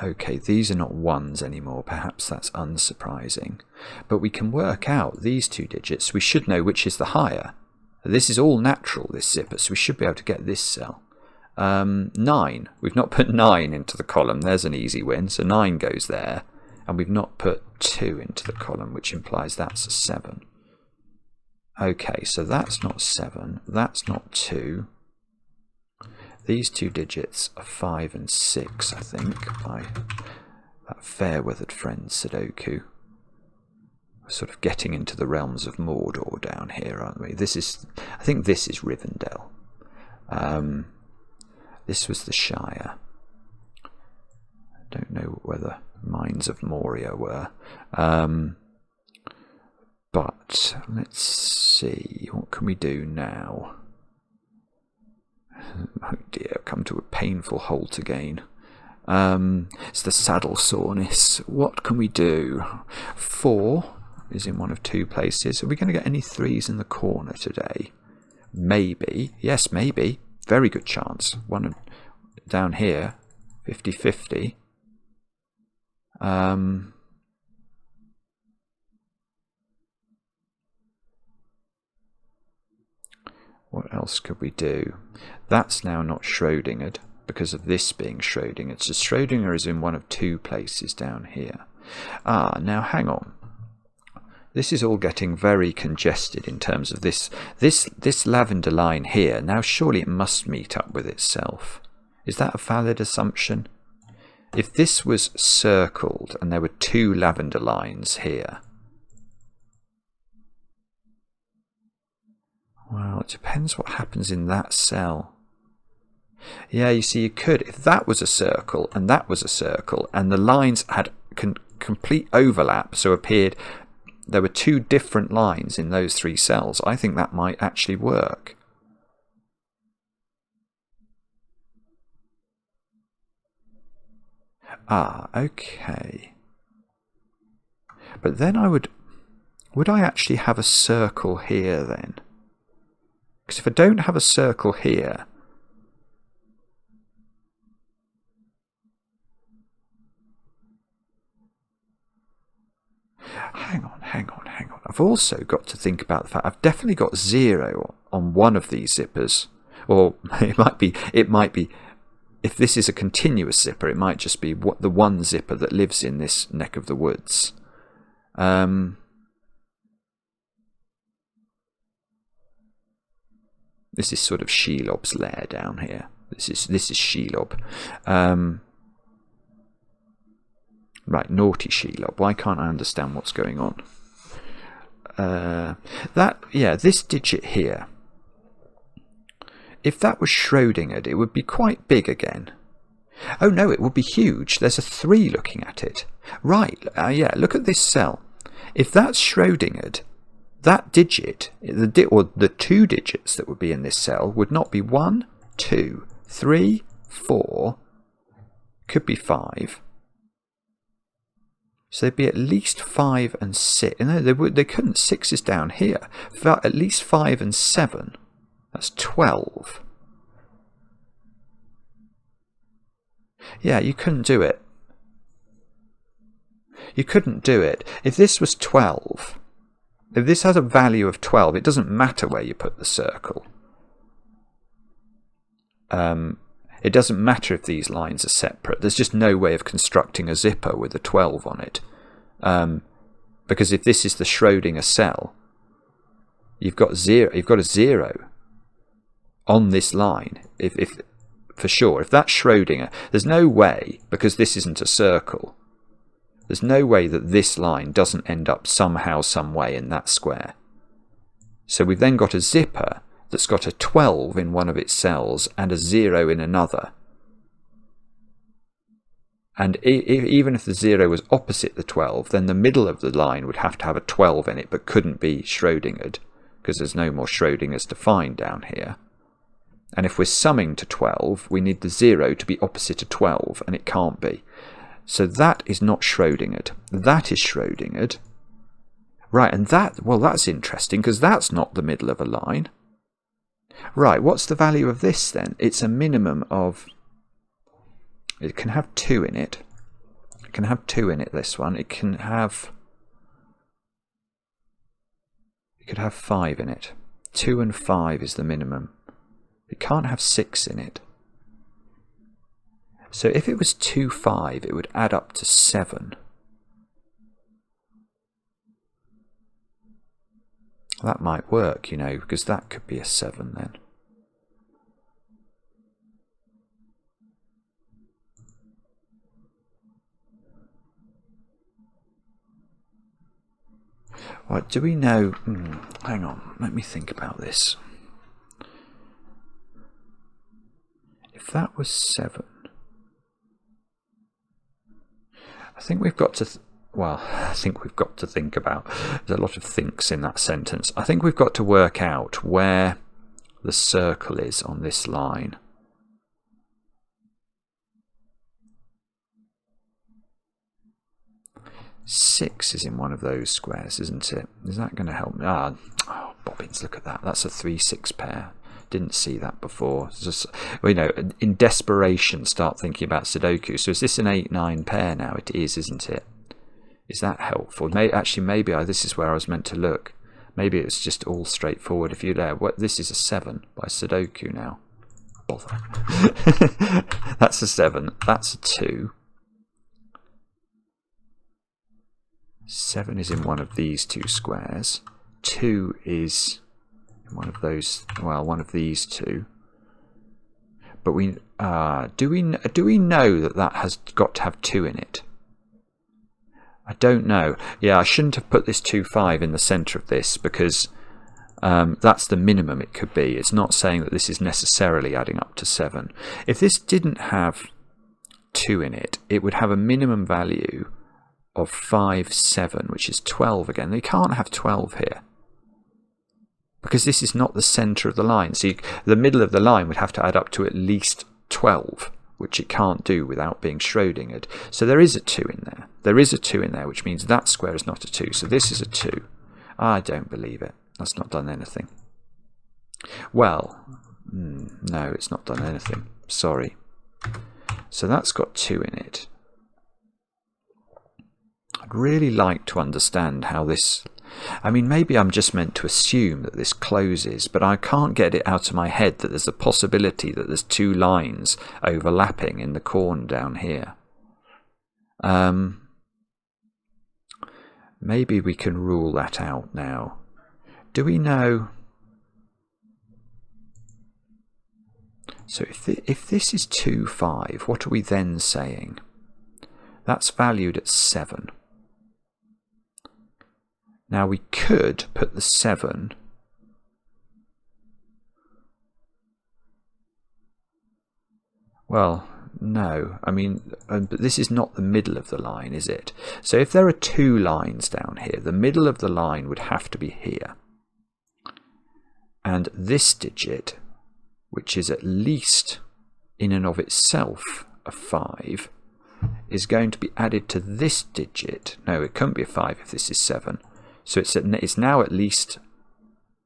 Okay, these are not 1s anymore. Perhaps that's unsurprising. But we can work out these 2 digits. We should know which is the higher. This is all natural, this zipper, so we should be able to get this cell. 9. We've not put 9 into the column. There's an easy win. So 9 goes there. And we've not put 2 into the column, which implies that's a 7. Okay, so that's not 7. That's not 2. These 2 digits are 5 and 6, I think, by that fair-weathered friend Sudoku. We're sort of getting into the realms of Mordor down here, aren't we? I think this is Rivendell. This was the Shire. I don't know where the Mines of Moria were. But let's see, what can we do now? Oh dear, come to a painful halt again. It's the saddle soreness. What can we do? 4 is in one of 2 places. Are we going to get any 3s in the corner today? Maybe. Yes, maybe. Very good chance. 1 down here, 50-50. What else could we do? That's now not Schrödinger because of this being Schrödinger. So Schrödinger is in one of 2 places down here. Now hang on. This is all getting very congested in terms of this lavender line here. Now surely it must meet up with itself. Is that a valid assumption? If this was circled and there were 2 lavender lines here. Well, it depends what happens in that cell. Yeah, you see, you could, if that was a circle and that was a circle and the lines had complete overlap, so appeared there were 2 different lines in those 3 cells, I think that might actually work. Okay. But then would I actually have a circle here then? Because if I don't have a circle here, hang on. I've also got to think about the fact I've definitely got 0 on one of these zippers, or it might be. If this is a continuous zipper, it might just be the one zipper that lives in this neck of the woods. This is sort of Shelob's lair down here. This is Shelob. Right, naughty Shelob. Why can't I understand what's going on? This digit here. If that was Schrödinger, it would be quite big again. Oh no, it would be huge. There's a 3 looking at it. Right, look at this cell. If that's Schrödinger, that digit, or the 2 digits that would be in this cell, would not be 1, 2, 3, 4, could be 5. So they'd be at least 5 and 6. No, they couldn't. 6 is down here. At least 5 and 7. That's 12. Yeah, you couldn't do it. You couldn't do it. If this was 12, if this has a value of 12, it doesn't matter where you put the circle. It doesn't matter if these lines are separate. There's just no way of constructing a zipper with a 12 on it. Because if this is the Schrödinger cell, you've got a 0 on this line. If for sure, if that's Schrödinger, there's no way, because this isn't a circle, there's no way that this line doesn't end up somehow, some way in that square. So we've then got a zipper that's got a 12 in one of its cells and a 0 in another. And even if the 0 was opposite the 12, then the middle of the line would have to have a 12 in it, but couldn't be Schrödingered, because there's no more Schrödingers to find down here. And if we're summing to 12, we need the 0 to be opposite a 12, and it can't be. So that is not Schrödingered. That is Schrödingered. Right, and that's interesting, because that's not the middle of a line. Right, what's the value of this then? It's a minimum of... It can have 2 in it. It can have 2 in it, this one. It can have... It could have 5 in it. 2 and 5 is the minimum. It can't have 6 in it. So if it was 2, 5, it would add up to 7. That might work, you know, because that could be a 7 then. Right, do we know... hang on, let me think about this. If that was 7... I think we've got to... I think we've got to think about... There's a lot of thinks in that sentence. I think we've got to work out where the circle is on this line. Six is in one of those squares, isn't it? Is that going to help me? Oh, bobbins, look at that. That's a 3-6 pair. Didn't see that before. Just, well, you know, in desperation, start thinking about Sudoku. So is this an 8-9 pair now? It is, isn't it? Is that helpful? Maybe this is where I was meant to look. Maybe it's just all straightforward. If you there, this is a 7 by Sudoku now. Bother. That's a 7. That's a 2. 7 is in one of these 2 squares. 2 is in one of those, one of these 2. But do we know that has got to have 2 in it? I don't know. Yeah, I shouldn't have put this 2, 5 in the centre of this, because that's the minimum it could be. It's not saying that this is necessarily adding up to 7. If this didn't have 2 in it, it would have a minimum value of 5, 7, which is 12 again. You can't have 12 here, because this is not the centre of the line. So the middle of the line would have to add up to at least 12, which it can't do without being Schrödingered. So there is a 2 in there. There is a 2 in there, which means that square is not a 2. So this is a 2. I don't believe it. That's not done anything. Well, no, it's not done anything. Sorry. So that's got 2 in it. I'd really like to understand how this... I mean, maybe I'm just meant to assume that this closes, but I can't get it out of my head that there's a possibility that there's 2 lines overlapping in the corner down here. Maybe we can rule that out now. Do we know... So if this is 2, 5, what are we then saying? That's valued at 7. Now we could put the 7 no. I mean, but this is not the middle of the line, is it? So if there are two lines down here, the middle of the line would have to be here. And this digit, which is at least in and of itself a 5, is going to be added to this digit. No, it couldn't be a 5 if this is 7. So it's now at least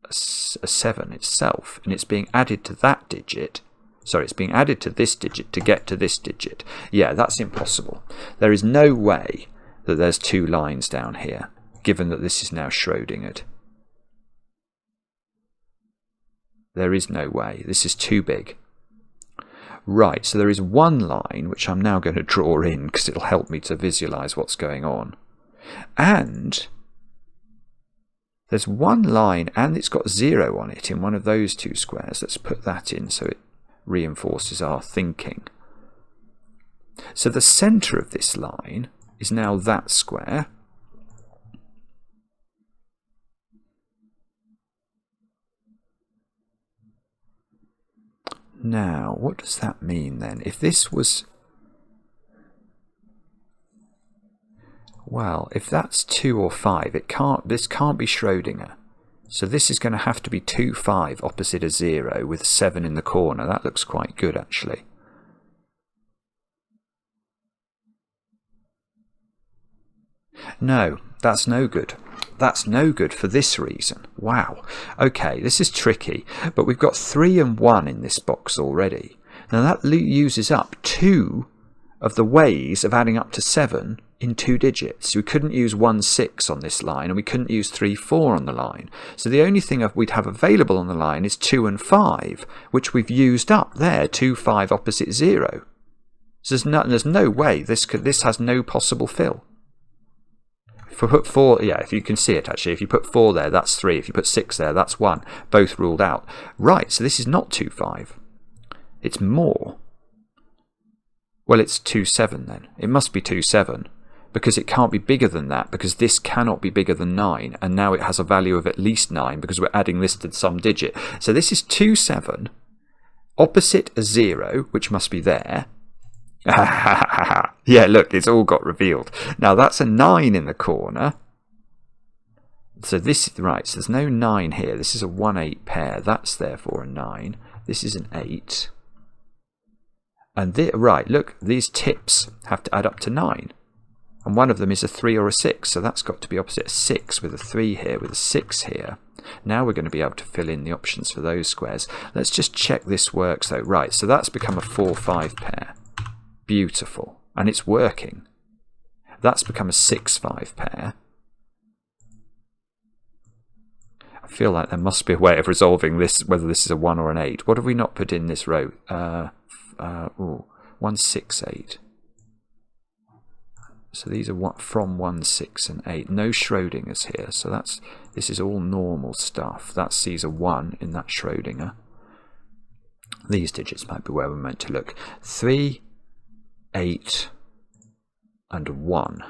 a 7 itself, and it's being added to that digit. Sorry, it's being added to this digit to get to this digit. Yeah, that's impossible. There is no way that there's two lines down here, given that this is now Schrödingered. There is no way. This is too big. Right, so there is one line, which I'm now going to draw in because it'll help me to visualize what's going on. And there's one line, and it's got 0 on it in one of those two squares. Let's put that in so it reinforces our thinking. So the center of this line is now that square. Now, what does that mean then? If this was... Well, if that's 2 or 5, this can't be Schrödinger. So this is going to have to be 2, 5 opposite a 0 with 7 in the corner. That looks quite good, actually. No, that's no good. That's no good for this reason. Wow. Okay, this is tricky, but we've got 3 and 1 in this box already. Now that uses up 2 of the ways of adding up to 7 in 2 digits. We couldn't use 1, 6 on this line, and we couldn't use 3, 4 on the line. So the only thing we'd have available on the line is 2 and 5, which we've used up there, 2, 5 opposite 0. So there's no way this has no possible fill. If we put 4, yeah, if you can see it actually, if you put 4 there, that's 3. If you put 6 there, that's 1. Both ruled out. Right, so this is not 2, 5. It's more. Well, it's 2, 7 then. It must be 2, 7. Because it can't be bigger than that, because this cannot be bigger than 9, and now it has a value of at least 9, because we're adding this to some digit. So this is 2, 7, opposite a 0, which must be there. Yeah, look, it's all got revealed. Now that's a 9 in the corner. So this, right, so there's no 9 here. This is a 1, 8 pair. That's therefore a 9. This is an 8. And right, look, these tips have to add up to 9. And one of them is a 3 or a 6. So that's got to be opposite a 6 with a 3 here, with a 6 here. Now we're going to be able to fill in the options for those squares. Let's just check this works though. Right, so that's become a 4, 5 pair. Beautiful. And it's working. That's become a 6, 5 pair. I feel like there must be a way of resolving this, whether this is a 1 or an 8. What have we not put in this row? 1, 6, 8. So these are from 1, 6 and 8. No Schrödingers here. So this is all normal stuff. That sees a 1 in that Schrödinger. These digits might be where we're meant to look. 3, 8 and 1.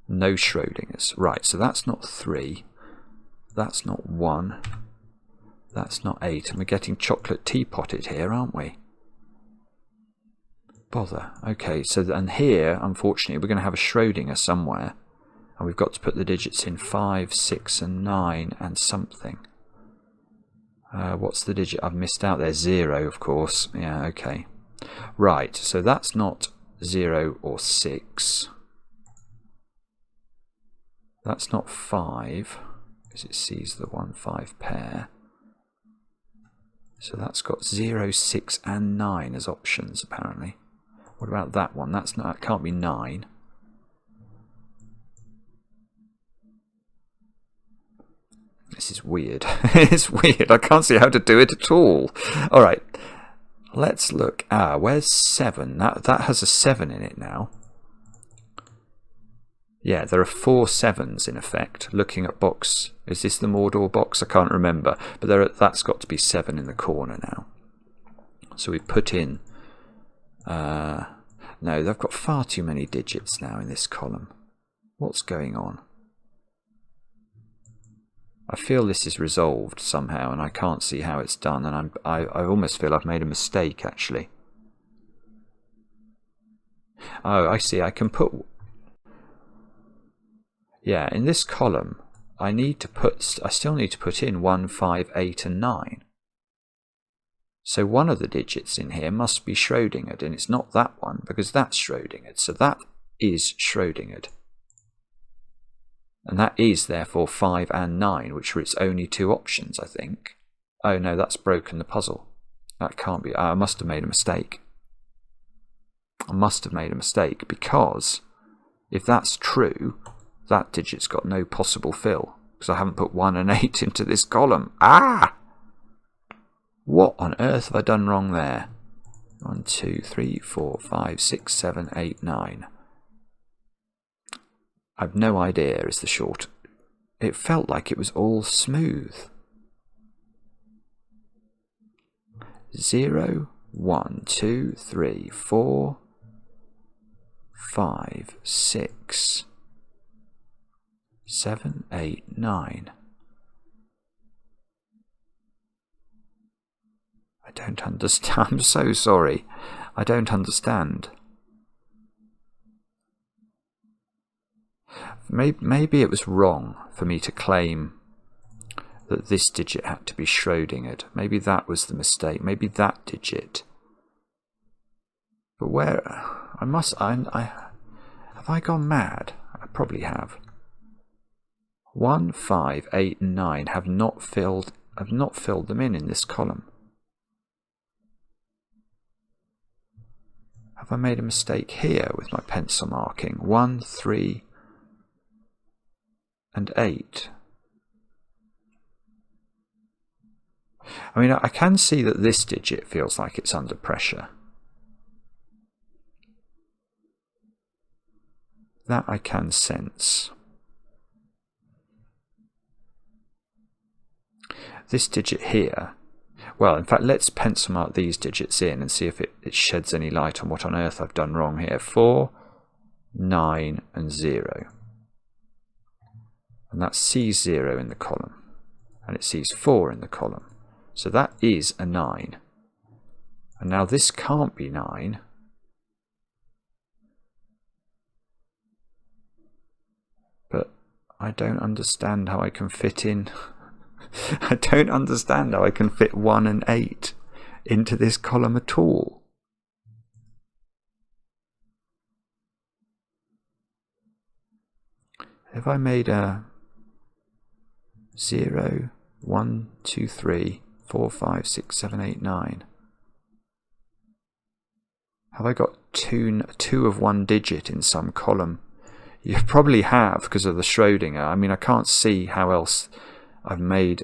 No Schrödingers. Right, so that's not 3. That's not 1. That's not 8. And we're getting chocolate teapotted here, aren't we? Bother. Okay, so and here, unfortunately, we're going to have a Schrödinger somewhere. And we've got to put the digits in 5, 6 and 9 and something. What's the digit I've missed out there? 0, of course. Yeah, okay. Right, so that's not 0 or 6. That's not 5, because it sees the 1, 5 pair. So that's got 0, 6 and 9 as options, apparently. What about that one? That can't be 9. This is weird. It's weird. I can't see how to do it at all. All right. Let's look. Where's 7? That has a 7 in it now. Yeah, there are 4 7s in effect. Looking at box. Is this the Mordor box? I can't remember. But that's got to be 7 in the corner now. So we put in... no, they've got far too many digits now in this column. What's going on? I feel this is resolved somehow, and I can't see how it's done, and I almost feel I've made a mistake, actually. Oh, I see. I can put... Yeah, in this column, I still need to put in 1, 5, 8 and 9. So one of the digits in here must be Schrödingered, and it's not that one because that's Schrödingered. So that is Schrödingered. And that is therefore 5 and 9, which are its only two options, I think. Oh no, that's broken the puzzle. That can't be. I must have made a mistake. I must have made a mistake, because if that's true, that digit's got no possible fill, because I haven't put 1 and 8 into this column. Ah! What on earth have I done wrong there? 1, 2, 3, 4, 5, 6, 7, 8, 9. I've no idea is the short. It felt like it was all smooth. 0, 1, 2, 3, 4, 5, 6, 7, 8, 9. I don't understand. I'm so sorry. I don't understand. Maybe it was wrong for me to claim that this digit had to be Schrödingered. Maybe that was the mistake. Maybe that digit. But where... have I gone mad? I probably have. 1, 5, 8 and 9 have not filled them in this column. Have I made a mistake here with my pencil marking? 1, 3 and 8. I mean, I can see that this digit feels like it's under pressure. That I can sense. This digit here, well, in fact, let's pencil mark these digits in and see if it sheds any light on what on earth I've done wrong here. 4, 9 and 0. And that sees 0 in the column. And it sees 4 in the column. So that is a 9. And now this can't be 9. But I don't understand how I can fit in... I don't understand how I can fit 1 and 8 into this column at all. Have I made a 0, 1, 2, 3, 4, 5, 6, 7, 8, 9? Have I got two of one digit in some column? You probably have, because of the Schrödinger. I mean, I can't see how else I've made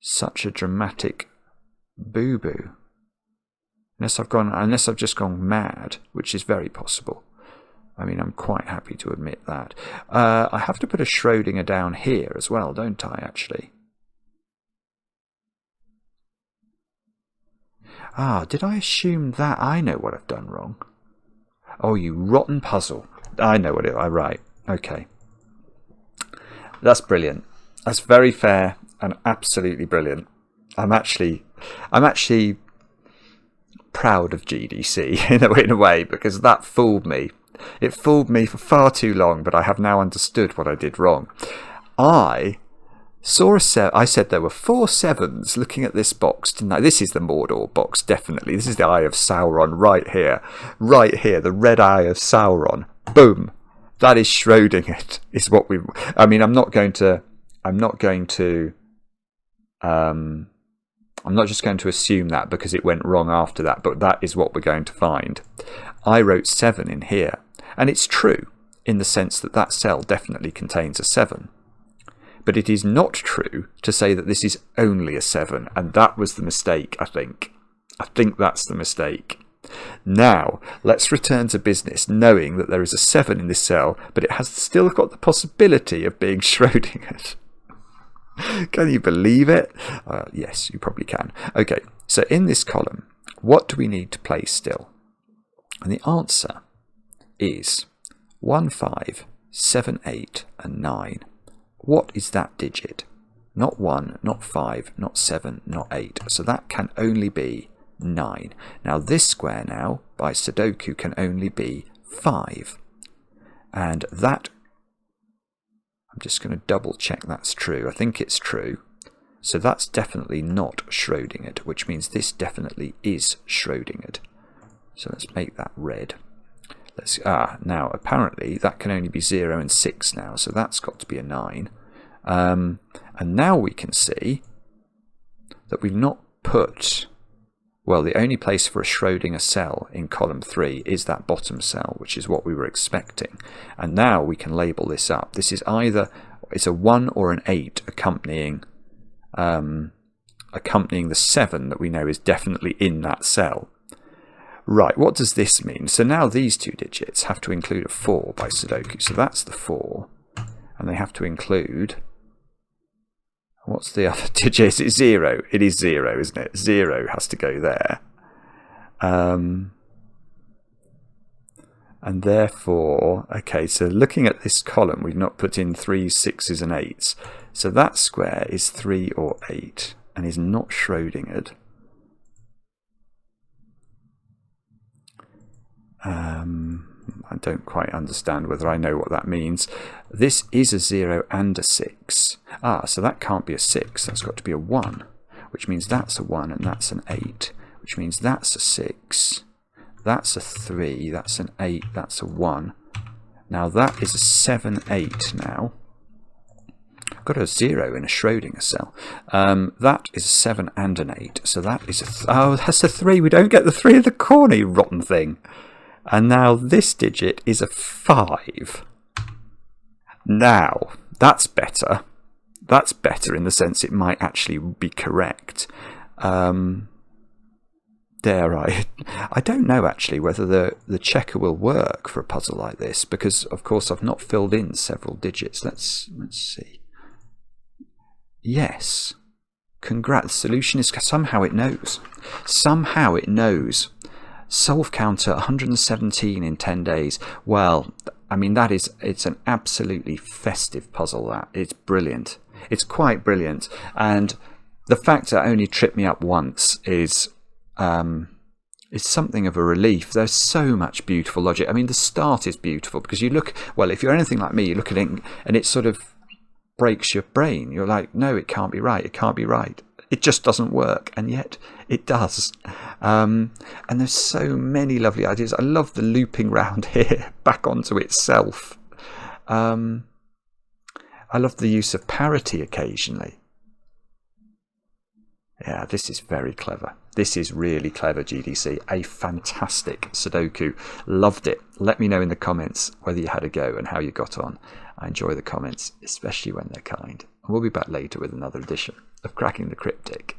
such a dramatic boo-boo. Unless I've just gone mad, which is very possible. I mean, I'm quite happy to admit that. I have to put a Schrödinger down here as well, don't I, actually? Ah, did I assume that? I know what I've done wrong. Oh, you rotten puzzle. I know what I right. Okay. That's brilliant. That's very fair and absolutely brilliant. I'm actually proud of GDC in a way, because that fooled me. It fooled me for far too long, but I have now understood what I did wrong. I saw a 7. I said there were 4 sevens looking at this box, didn't I? This is the Mordor box, definitely. This is the Eye of Sauron right here. Right here, the red eye of Sauron. Boom. That is Schrödinger. Is what we... I mean, I'm not just going to assume that because it went wrong after that, but that is what we're going to find. I wrote 7 in here, and it's true in the sense that that cell definitely contains a 7. But it is not true to say that this is only a 7, and that was the mistake, I think. I think that's the mistake. Now, let's return to business, knowing that there is a 7 in this cell, but it has still got the possibility of being Schrödinger. Can you believe it? Yes, you probably can. Okay, so in this column, what do we need to place still? And the answer is 1, 5, 7, 8 and 9. What is that digit? Not 1, not 5, not 7, not 8. So that can only be 9. Now this square now, by Sudoku, can only be 5. And that, I'm just going to double check that's true. I think it's true. So that's definitely not Schrödinger, which means this definitely is Schrödinger. So let's make that red. Now apparently that can only be 0 and 6 now, so that's got to be a 9. And now we can see that we've not put, well, the only place for a Schrödinger cell in column 3 is that bottom cell, which is what we were expecting. And now we can label this up. This is either, it's a 1 or an 8 accompanying the 7 that we know is definitely in that cell. Right, what does this mean? So now these two digits have to include a 4 by Sudoku. So that's the 4. And they have to include, what's the other digit? Is it 0? It is 0, isn't it? 0 has to go there. And therefore, okay, so looking at this column, we've not put in 3s, 6s and 8s. So that square is 3 or 8 and is not Schrödingered. I don't quite understand whether I know what that means. This is a 0 and a 6. So that can't be a 6. That's got to be a 1, which means that's a 1 and that's an 8, which means that's a 6. That's a 3, that's an 8, that's a 1. Now that is a 7, 8 now. I've got a 0 in a Schrödinger cell. That is a 7 and an 8. So that is a that's a 3. We don't get the 3 in the corner, you rotten thing. And now this digit is a 5. Now, that's better. That's better in the sense it might actually be correct. I don't know actually whether the checker will work for a puzzle like this, because of course I've not filled in several digits. Let's see. Yes. Congrats. The solution is somehow it knows. Somehow it knows. Solve counter 117 in 10 days. Well, I mean, it's an absolutely festive puzzle. That it's brilliant. It's quite brilliant. And the fact that it only tripped me up once is something of a relief. There's so much beautiful logic. I mean, the start is beautiful because you look, well, if you're anything like me, you look at it and it sort of breaks your brain. You're like, no, it can't be right. It can't be right. It just doesn't work, and yet it does. And there's so many lovely ideas. I love the looping round here back onto itself. I love the use of parity occasionally. Yeah, this is very clever. This is really clever, GDC. A fantastic Sudoku. Loved it. Let me know in the comments whether you had a go and how you got on. I enjoy the comments, especially when they're kind. And we'll be back later with another edition of Cracking the Cryptic.